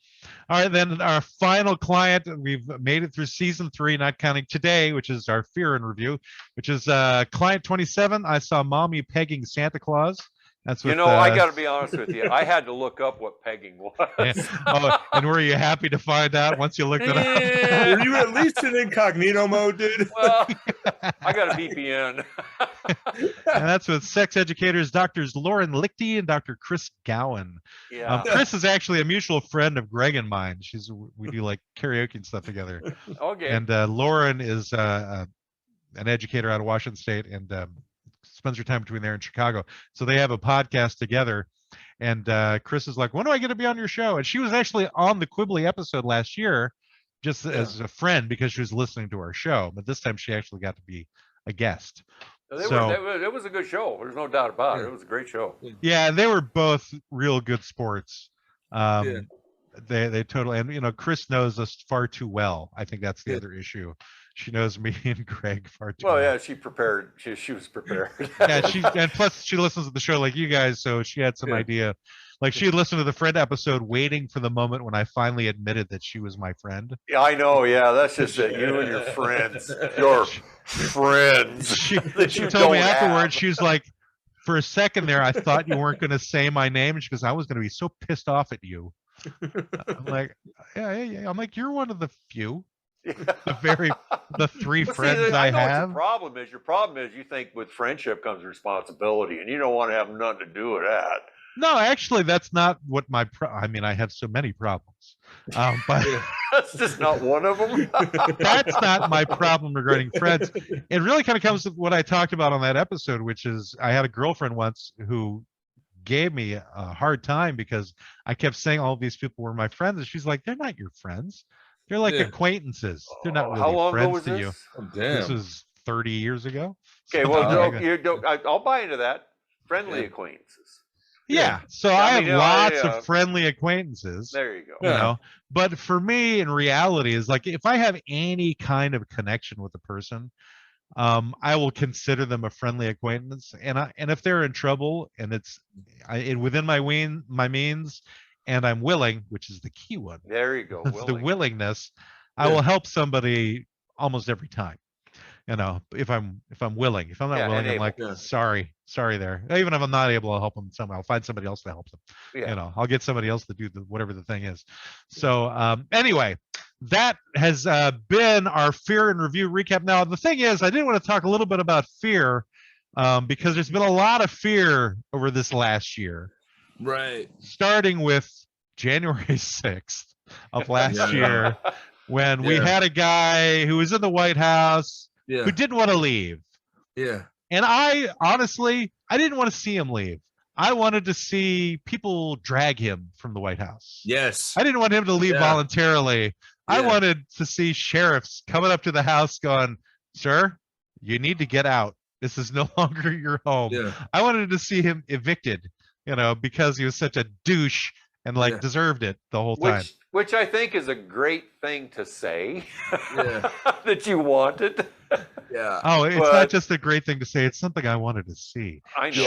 All right, then our final client, we've made it through season 3, not counting today, which is our fear and review, which is Client 27. I saw mommy pegging Santa Claus. That's what,
I got to be honest with you. I had to look up what pegging was.
Yeah. Oh, and were you happy to find out once you looked it up?
Were you at least in incognito mode, dude?
Well, I got a VPN.
And that's with sex educators, Drs. Lauren Lichty and Dr. Chris Gowan.
Yeah.
Chris is actually a mutual friend of Greg and mine. We do like karaoke and stuff together.
Okay.
And Lauren is an educator out of Washington State, and spends her time between there and Chicago. So they have a podcast together. And Chris is like, when do I get to be on your show? And she was actually on the Quibble episode last year, just as a friend because she was listening to our show. But this time she actually got to be a guest.
It was a good show. There's no doubt about it. It was a great show.
Yeah, they were both real good sports. They totally, and Chris knows us far too well. I think that's the other issue. She knows me and Greg far too well.
Yeah, she prepared. She was prepared.
And plus she listens to the show like you guys, so she had some idea. Like she had listened to the friend episode, waiting for the moment when I finally admitted that she was my friend.
Yeah, I know. Yeah, that's just it. You and your friends. Your friends.
She told me afterwards. She's like, for a second there, I thought you weren't going to say my name. She goes, I was going to be so pissed off at you. I'm like, yeah. I'm like, you're one of the few. The three friends I have.
Your problem is you think with friendship comes responsibility, and you don't want to have nothing to do with that.
No, actually, that's not what I mean, I have so many problems, but
that's just not one of them.
That's not my problem regarding friends. It really kind of comes to what I talked about on that episode, which is I had a girlfriend once who gave me a hard time because I kept saying all these people were my friends, and she's like, they're not your friends. They're like acquaintances. They're not really
how long
friends
ago was
to
this?
you.
Oh, damn.
This was 30 years ago.
Okay, well, I'll buy into that. Friendly acquaintances.
Yeah, so I have lots of friendly acquaintances.
There you go.
You know, but for me, in reality, is like if I have any kind of connection with a person, I will consider them a friendly acquaintance. And if they're in trouble and it's within my means, and I'm willing, which is the key one.
There you go.
The willingness, I will help somebody almost every time. You know, if I'm willing. If I'm not willing, I'm like, sorry there. Even if I'm not able to help them somehow, I'll find somebody else to help them. You know, I'll get somebody else to do whatever the thing is. So anyway, that has been our fear and review recap. Now, the thing is, I did want to talk a little bit about fear because there's been a lot of fear over this last year.
Right.
Starting with January 6th of last year, when we had a guy who was in the White House who didn't want to leave.
Yeah.
And I didn't want to see him leave. I wanted to see people drag him from the White House.
Yes.
I didn't want him to leave voluntarily. I wanted to see sheriffs coming up to the house going, sir, you need to get out. This is no longer your home. Yeah. I wanted to see him evicted, because he was such a douche and deserved it the whole time.
Which I think is a great thing to say that you wanted.
Yeah.
Oh, it's not just a great thing to say. It's something I wanted to see.
I know.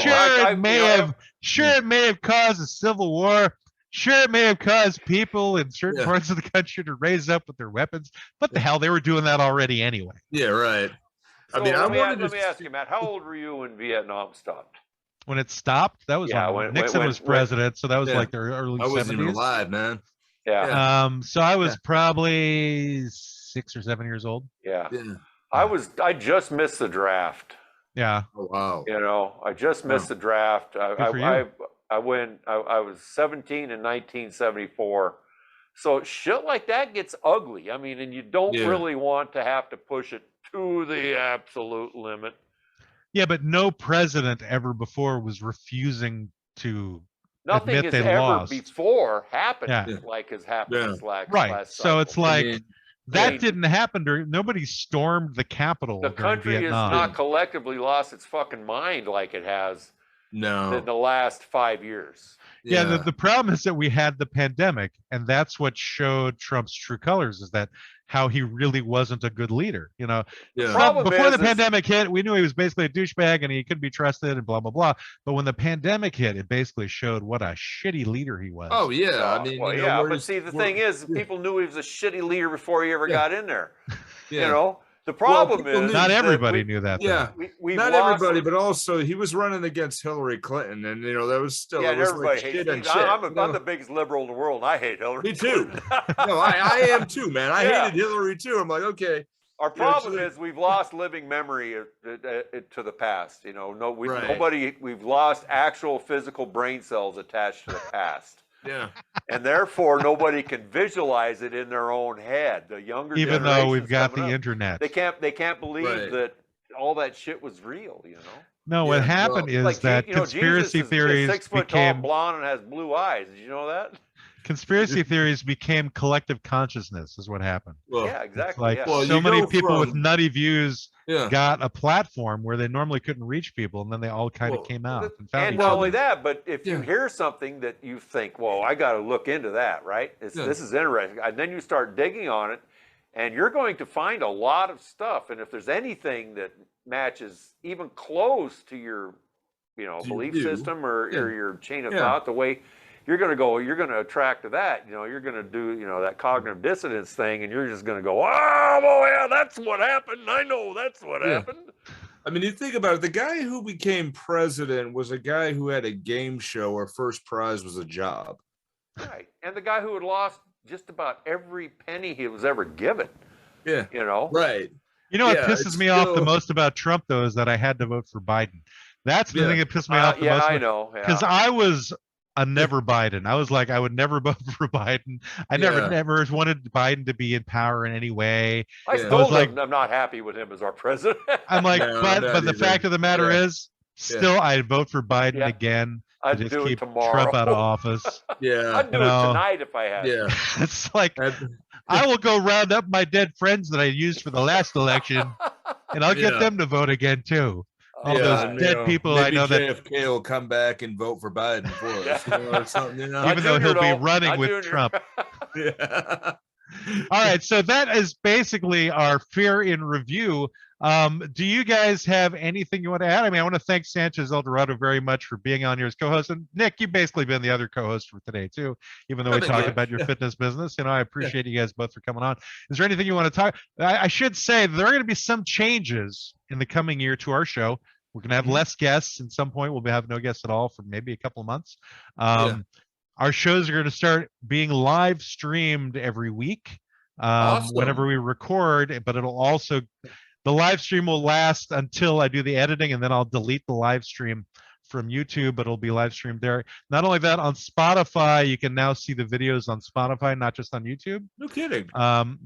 Sure, it may have caused a civil war. Sure, it may have caused people in certain parts of the country to raise up with their weapons. What the hell? They were doing that already anyway.
Yeah, right.
So let me ask you, Matt, how old were you when Vietnam stopped?
When it stopped, that was when Nixon was president, so that was like the early 70s.
I wasn't even alive, man.
Yeah.
So I was probably 6 or 7 years old.
Yeah. I just missed the draft.
Yeah.
Oh wow.
I just missed the draft. I was 17 in 1974. So shit like that gets ugly. I mean, and you don't really want to have to push it to the absolute limit.
Yeah, but no president ever before was refusing to
Nothing
admit
has
they
ever
lost.
before happened like has happened this last
right. So
cycle.
it's like that didn't happen. Nobody stormed the Capitol.
The country has not collectively lost its fucking mind like it has in the last 5 years.
Yeah, the problem is that we had the pandemic, and that's what showed Trump's true colors, is that how he really wasn't a good leader. Before the pandemic hit, we knew he was basically a douchebag and he couldn't be trusted and blah, blah, blah. But when the pandemic hit, it basically showed what a shitty leader he was.
Oh, yeah. I mean,
but see, the thing is, people knew he was a shitty leader before he ever got in there. The problem is
not everybody knew that.
Yeah, not everybody, but also he was running against Hillary Clinton, and that was still
everybody hates him. I'm the biggest liberal in the world, and I hate Hillary.
Me too. No, I am too, man. I hated Hillary too. I'm like, okay.
Our problem is we've lost living memory to the past. We've lost actual physical brain cells attached to the past.
Yeah.
And therefore, nobody can visualize it in their own head. The younger
even though we've got the internet,
they can't believe that all that shit was real.
No, what happened is
like,
that
Jesus
conspiracy
is
theories
6 foot
became
tall, blonde, and has blue eyes. Did you know that?
conspiracy theories became collective consciousness is what happened.
Yeah,
It's
exactly.
like
Yeah.
so many people with nutty views got a platform where they normally couldn't reach people, and then they all kind of came out and found each
not
other.
only that, but if you hear something that you think, well, I got to look into that, right? This is interesting. And then you start digging on it, and you're going to find a lot of stuff. And if there's anything that matches even close to your, belief system or your chain of thought, the way you're going to attract to that. You're going to do, that cognitive dissonance thing, and you're just going to go, oh, well, yeah, that's what happened. I know that's what happened.
I mean, you think about it, the guy who became president was a guy who had a game show where first prize was a job.
Right. And the guy who had lost just about every penny he was ever given.
Yeah.
Right.
What pisses me off the most about Trump, though, is that I had to vote for Biden. That's the thing that pissed me off the most.
I know.
Because I was a never Biden. I was like, I would never vote for Biden. I never wanted Biden to be in power in any way.
I still I'm not happy with him as our president.
I'm like, but the fact of the matter is, still, I'd vote for Biden again.
I'd
just
do
keep
it tomorrow.
Trump out of office.
I'd do it tonight if I had.
Yeah.
It's like I will go round up my dead friends that I used for the last election, and I'll get them to vote again too. All those dead people I know that
JFK will come back and vote for Biden for us, or something.
Even though he'll be running with Trump. All right, so that is basically our fear in review. Do you guys have anything you want to add? I mean, I want to thank Sanchez El Dorado very much for being on here as co-host. And Nick, you've basically been the other co-host for today too, even though we talked about your fitness business. I appreciate you guys both for coming on. Is there anything you want to talk? I should say there are going to be some changes in the coming year to our show. We're going to have less guests. At some point, we'll have no guests at all for maybe a couple of months. Our shows are going to start being live streamed every week whenever we record, but it'll also, the live stream will last until I do the editing, and then I'll delete the live stream from YouTube, but it'll be live streamed there. Not only that, on Spotify, you can now see the videos on Spotify, not just on YouTube.
No kidding.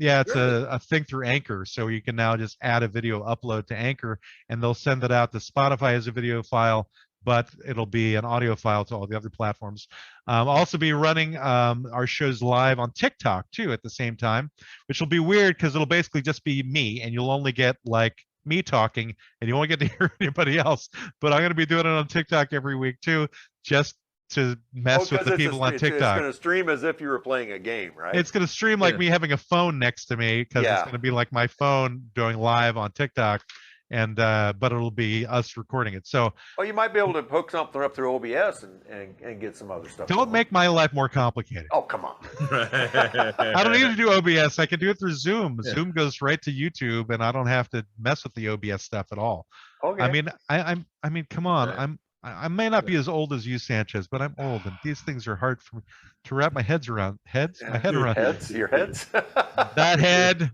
It's a thing through Anchor, so you can now just add a video upload to Anchor, and they'll send it out to Spotify as a video file, but it'll be an audio file to all the other platforms. I'll also be running our shows live on TikTok too at the same time, which will be weird because it'll basically just be me, and you'll only get like me talking, and you won't get to hear anybody else. But I'm going to be doing it on TikTok every week too, just to mess with the people on TikTok.
It's going to stream as if you were playing a game, right?
It's going to stream like me having a phone next to me, because it's going to be like my phone doing live on TikTok. And but it'll be us recording it. So
you might be able to hook something up through OBS and get some other stuff.
Don't make my life more complicated.
Oh, come on.
I don't need to do OBS. I can do it through Zoom. Zoom goes right to YouTube, and I don't have to mess with the OBS stuff at all.
Okay.
I mean, come on. I may not be as old as you, Sanchez, but I'm old, and these things are hard for me to wrap my head around. My head around.
Your heads.
That head,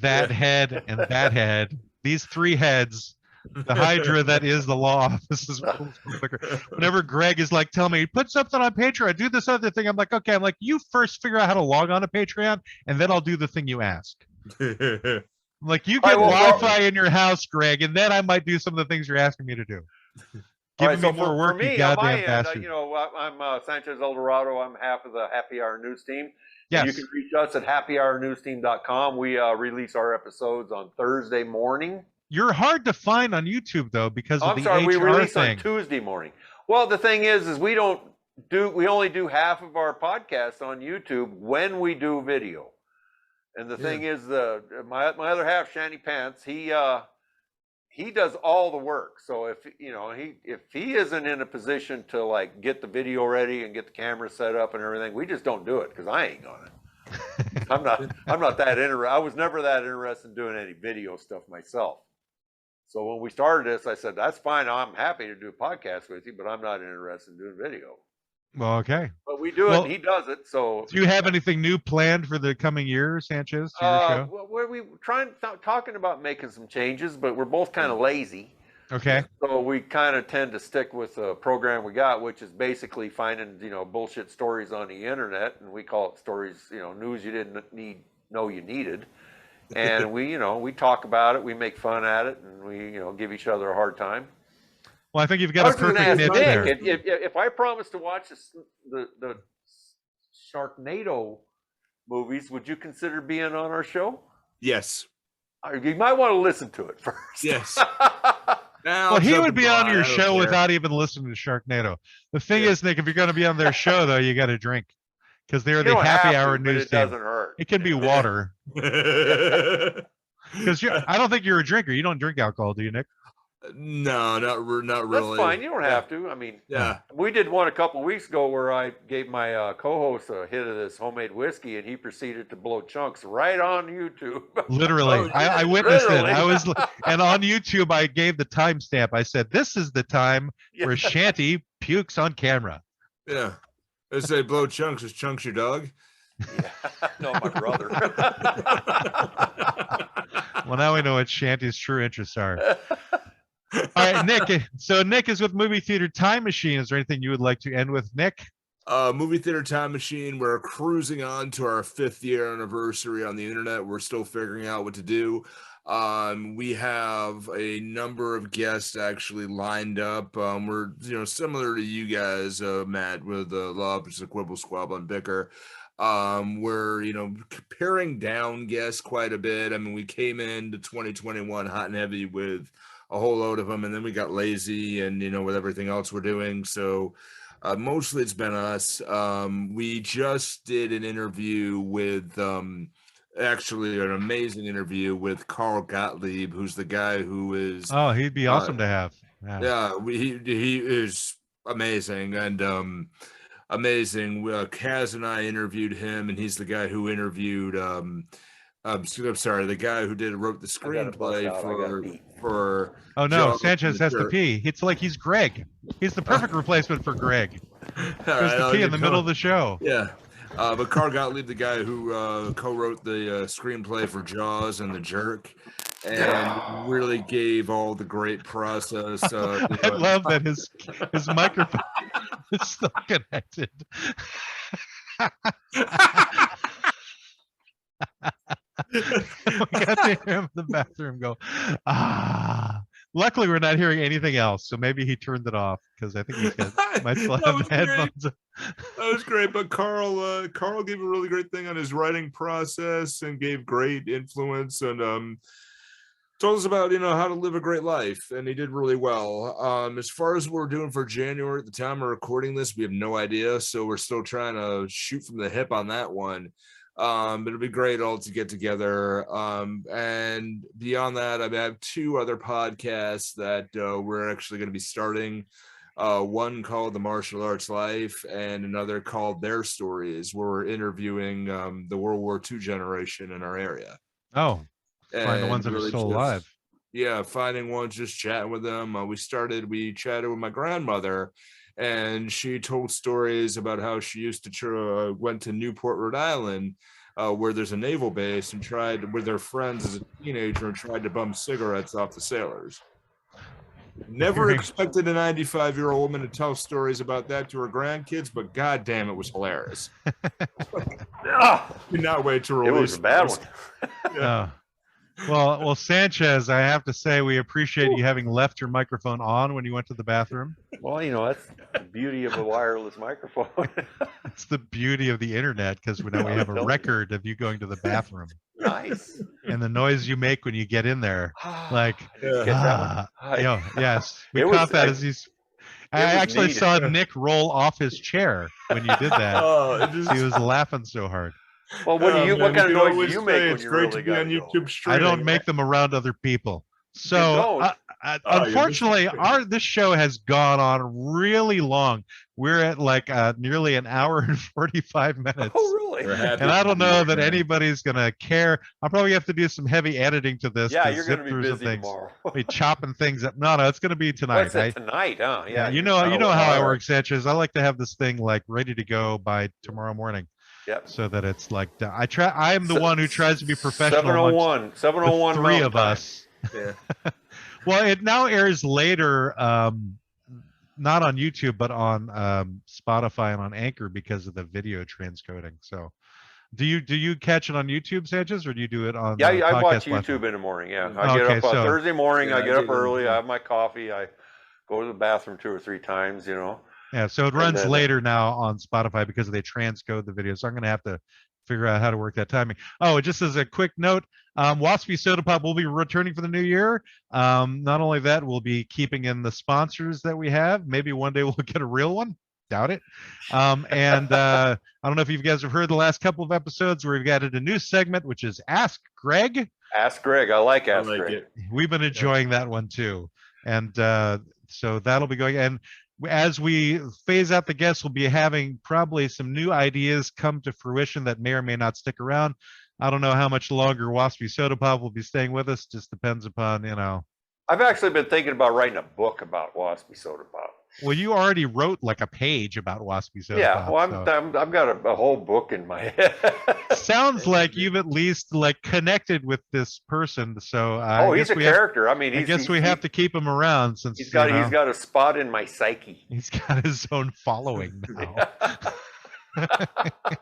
and that head. These three heads, the hydra that is the law office. Is whenever Greg is like, tell me, put something on Patreon, do this other thing. I'm like, okay. I'm like, you first figure out how to log on to Patreon, and then I'll do the thing you ask. I'm like, you get Wi-Fi in your house, Greg, and then I might do some of the things you're asking me to do. Giving me more work, you goddamn bastard.
I'm Sanchez El Dorado. I'm half of the Happy Hour News team.
Yes.
You can reach us at happyhournewsteam.com. We release our episodes on Thursday morning.
You're hard to find on YouTube though because of the HR
we release
thing.
On Tuesday morning. Well, the thing is we only do half of our podcast on YouTube when we do video. And the thing is, my other half, Shanny Pants, he does all the work. So if he isn't in a position to like get the video ready and get the camera set up and everything, we just don't do it because I ain't gonna. I'm not that interested. I was never that interested in doing any video stuff myself. So when we started this, I said, that's fine. I'm happy to do a podcast with you, but I'm not interested in doing video.
Well, okay.
But we do it, and he does it. So
do you have anything new planned for the coming year, Sanchez, to your show?
Well, we talking about making some changes, but we're both kind of lazy.
Okay.
So we kind of tend to stick with the program we got, which is basically finding, bullshit stories on the internet, and we call it stories, news you didn't know you needed. And we talk about it, we make fun at it, and we, give each other a hard time.
Well, I think you've
I
got a
was going to
perfect
ask
niche there.
Nick if I promised to watch the Sharknado movies, would you consider being on our show?
Yes.
You might want to listen to it first.
Yes.
Well, he would be on your show without even listening to Sharknado. The thing is, Nick, if you're going to be on their show, though, you got to drink because they're the happy hour news
it
team.
Doesn't hurt.
It can be water. Because I don't think you're a drinker. You don't drink alcohol, do you, Nick?
No, not really.
That's fine. You don't have to. I mean, we did one a couple of weeks ago where I gave my co-host a hit of this homemade whiskey, and he proceeded to blow chunks right on YouTube.
Literally, I witnessed it. And on YouTube, I gave the timestamp. I said, "This is the time where Shanty pukes on camera."
Yeah, I say blow chunks. Is Chunks your dog?
Yeah, no, my brother.
Well, now we know what Shanty's true interests are. All right, Nick. So Nick is with Movie Theater Time Machine. Is there anything you would like to end with, Nick?
Movie Theater Time Machine. We're cruising on to our 5th year anniversary on the internet. We're still figuring out what to do. We have a number of guests actually lined up. We're similar to you guys, Matt, with Law Office of Quibble, Squabble, and Bicker. We're paring down guests quite a bit. I mean, we came into 2021 hot and heavy with a whole load of them, and then we got lazy and with everything else we're doing, so mostly it's been us. We just did an interview with actually an amazing interview with Carl Gottlieb, who's the guy who is
he'd be awesome to have.
He is amazing and amazing. Kaz and I interviewed him, and he's the guy who interviewed I'm sorry, the guy who wrote the screenplay for
Oh no, Sanchez has to pee. It's like he's Greg. He's the perfect replacement for Greg. There's the pee in the middle of the show.
Yeah. But Carl Gottlieb, the guy who co-wrote the screenplay for Jaws and The Jerk, and really gave all the great process.
I love that his microphone is still connected. We got to hear him in the bathroom go, ah. Luckily, we're not hearing anything else, so maybe he turned it off because I think he might still have the headphones.
That was great, but Carl gave a really great thing on his writing process and gave great influence and told us about how to live a great life, and he did really well. As far as what we're doing for January, at the time we're recording this, we have no idea, so we're still trying to shoot from the hip on that one. But it'll be great all to get together. And beyond that, I have 2 other podcasts that we're actually going to be starting. One called The Martial Arts Life and another called Their Stories, where we're interviewing the World War II generation in our area.
Oh, find the ones that are still alive.
Yeah, finding ones, just chatting with them. We chatted with my grandmother, and she told stories about how she used to went to Newport, Rhode Island, where there's a naval base, and tried with their friends as a teenager and tried to bum cigarettes off the sailors. Never expected a 95-year-old woman to tell stories about that to her grandkids, but goddamn, it was hilarious. Cannot wait to release.
It was a bad one.
Yeah. Well, Sanchez, I have to say we appreciate you having left your microphone on when you went to the bathroom.
Well, that's the beauty of a wireless microphone.
It's the beauty of the internet because we have a record of you going to the bathroom.
Nice.
And the noise you make when you get in there, like, yes, we caught that as he's. I actually saw Nick roll off his chair when you did that. He was laughing so hard.
Well, what kind of noise do you make when you really got on
YouTube streaming?
I don't make them around other people. So unfortunately, this show has gone on really long. We're at like nearly an hour and 45 minutes.
Oh, really?
And I don't know that anybody's going to care. I'll probably have to do some heavy editing to this.
Yeah, you're going to be busy tomorrow.
Be chopping things up. No, it's going to be tonight.
Tonight, huh? Yeah.
You know how I work, Sanchez. I like to have this thing like ready to go by tomorrow morning.
Yep.
So that it's like I am the one who tries to be professional.
701
three of us.
Yeah.
Well, it now airs later, not on YouTube, but on Spotify and on Anchor because of the video transcoding. So, do you catch it on YouTube, Sanchez, or do you do it on?
Yeah, I watch YouTube in the morning. Yeah, I get up Thursday morning. I get up early. I have my coffee. I go to the bathroom 2 or 3 times,
Yeah, so it runs later now on Spotify because they transcode the video. So I'm going to have to figure out how to work that timing. Oh, just as a quick note, Waspy Soda Pop will be returning for the new year. Not only that, we'll be keeping in the sponsors that we have. Maybe one day we'll get a real one. Doubt it. And I don't know if you guys have heard the last couple of episodes where we've added a new segment, which is Ask Greg.
Ask Greg. I like Greg.
We've been enjoying that one too. And so that'll be going. And as we phase out the guests, we'll be having probably some new ideas come to fruition that may or may not stick around. I don't know how much longer Waspy Soda Pop will be staying with us. Just depends upon,
I've actually been thinking about writing a book about Waspy Soda Pop.
Well, you already wrote like a page about Waspy Soda Pop.
Yeah, well, I've got a whole book in my head.
Sounds like you've at least connected with this person. So
he's a character. I
guess we have to keep him around since
he's got a spot in my psyche.
He's got his own following now.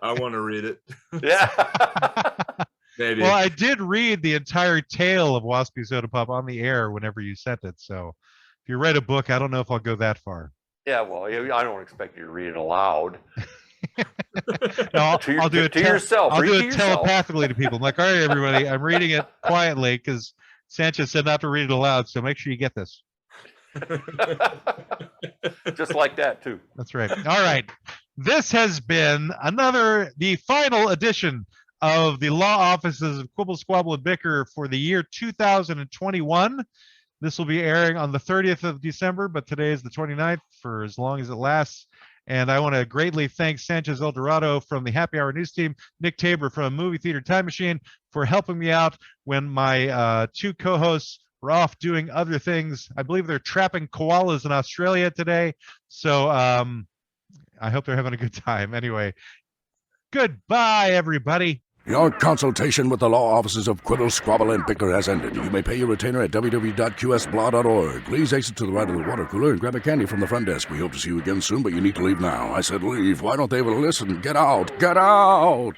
I want to read it.
Yeah.
Maybe.
Well, I did read the entire tale of Waspy Soda Pop on the air whenever you sent it. So if you read a book, I don't know if I'll go that far.
Yeah, well, I don't expect you to read it aloud.
No, I'll do it
to yourself.
I'll do it telepathically to people. I'm like, all right, everybody, I'm reading it quietly because Sanchez said not to read it aloud. So make sure you get this.
Just like that, too.
That's right. All right. This has been the final edition of the law offices of Quibble, Squabble, and Bicker for the year 2021. This will be airing on the 30th of December, but today is the 29th for as long as it lasts. And I want to greatly thank Sanchez El Dorado from the Happy Hour News Team, Nick Tabor from Movie Theater Time Machine for helping me out when my 2 co-hosts were off doing other things. I believe they're trapping koalas in Australia today. So I hope they're having a good time. Anyway, goodbye, everybody.
Your consultation with the law offices of Quibble, Squabble, and Bicker has ended. You may pay your retainer at www.qsblaw.org. Please exit to the right of the water cooler and grab a candy from the front desk. We hope to see you again soon, but you need to leave now. I said leave. Why don't they listen? Get out! Get out!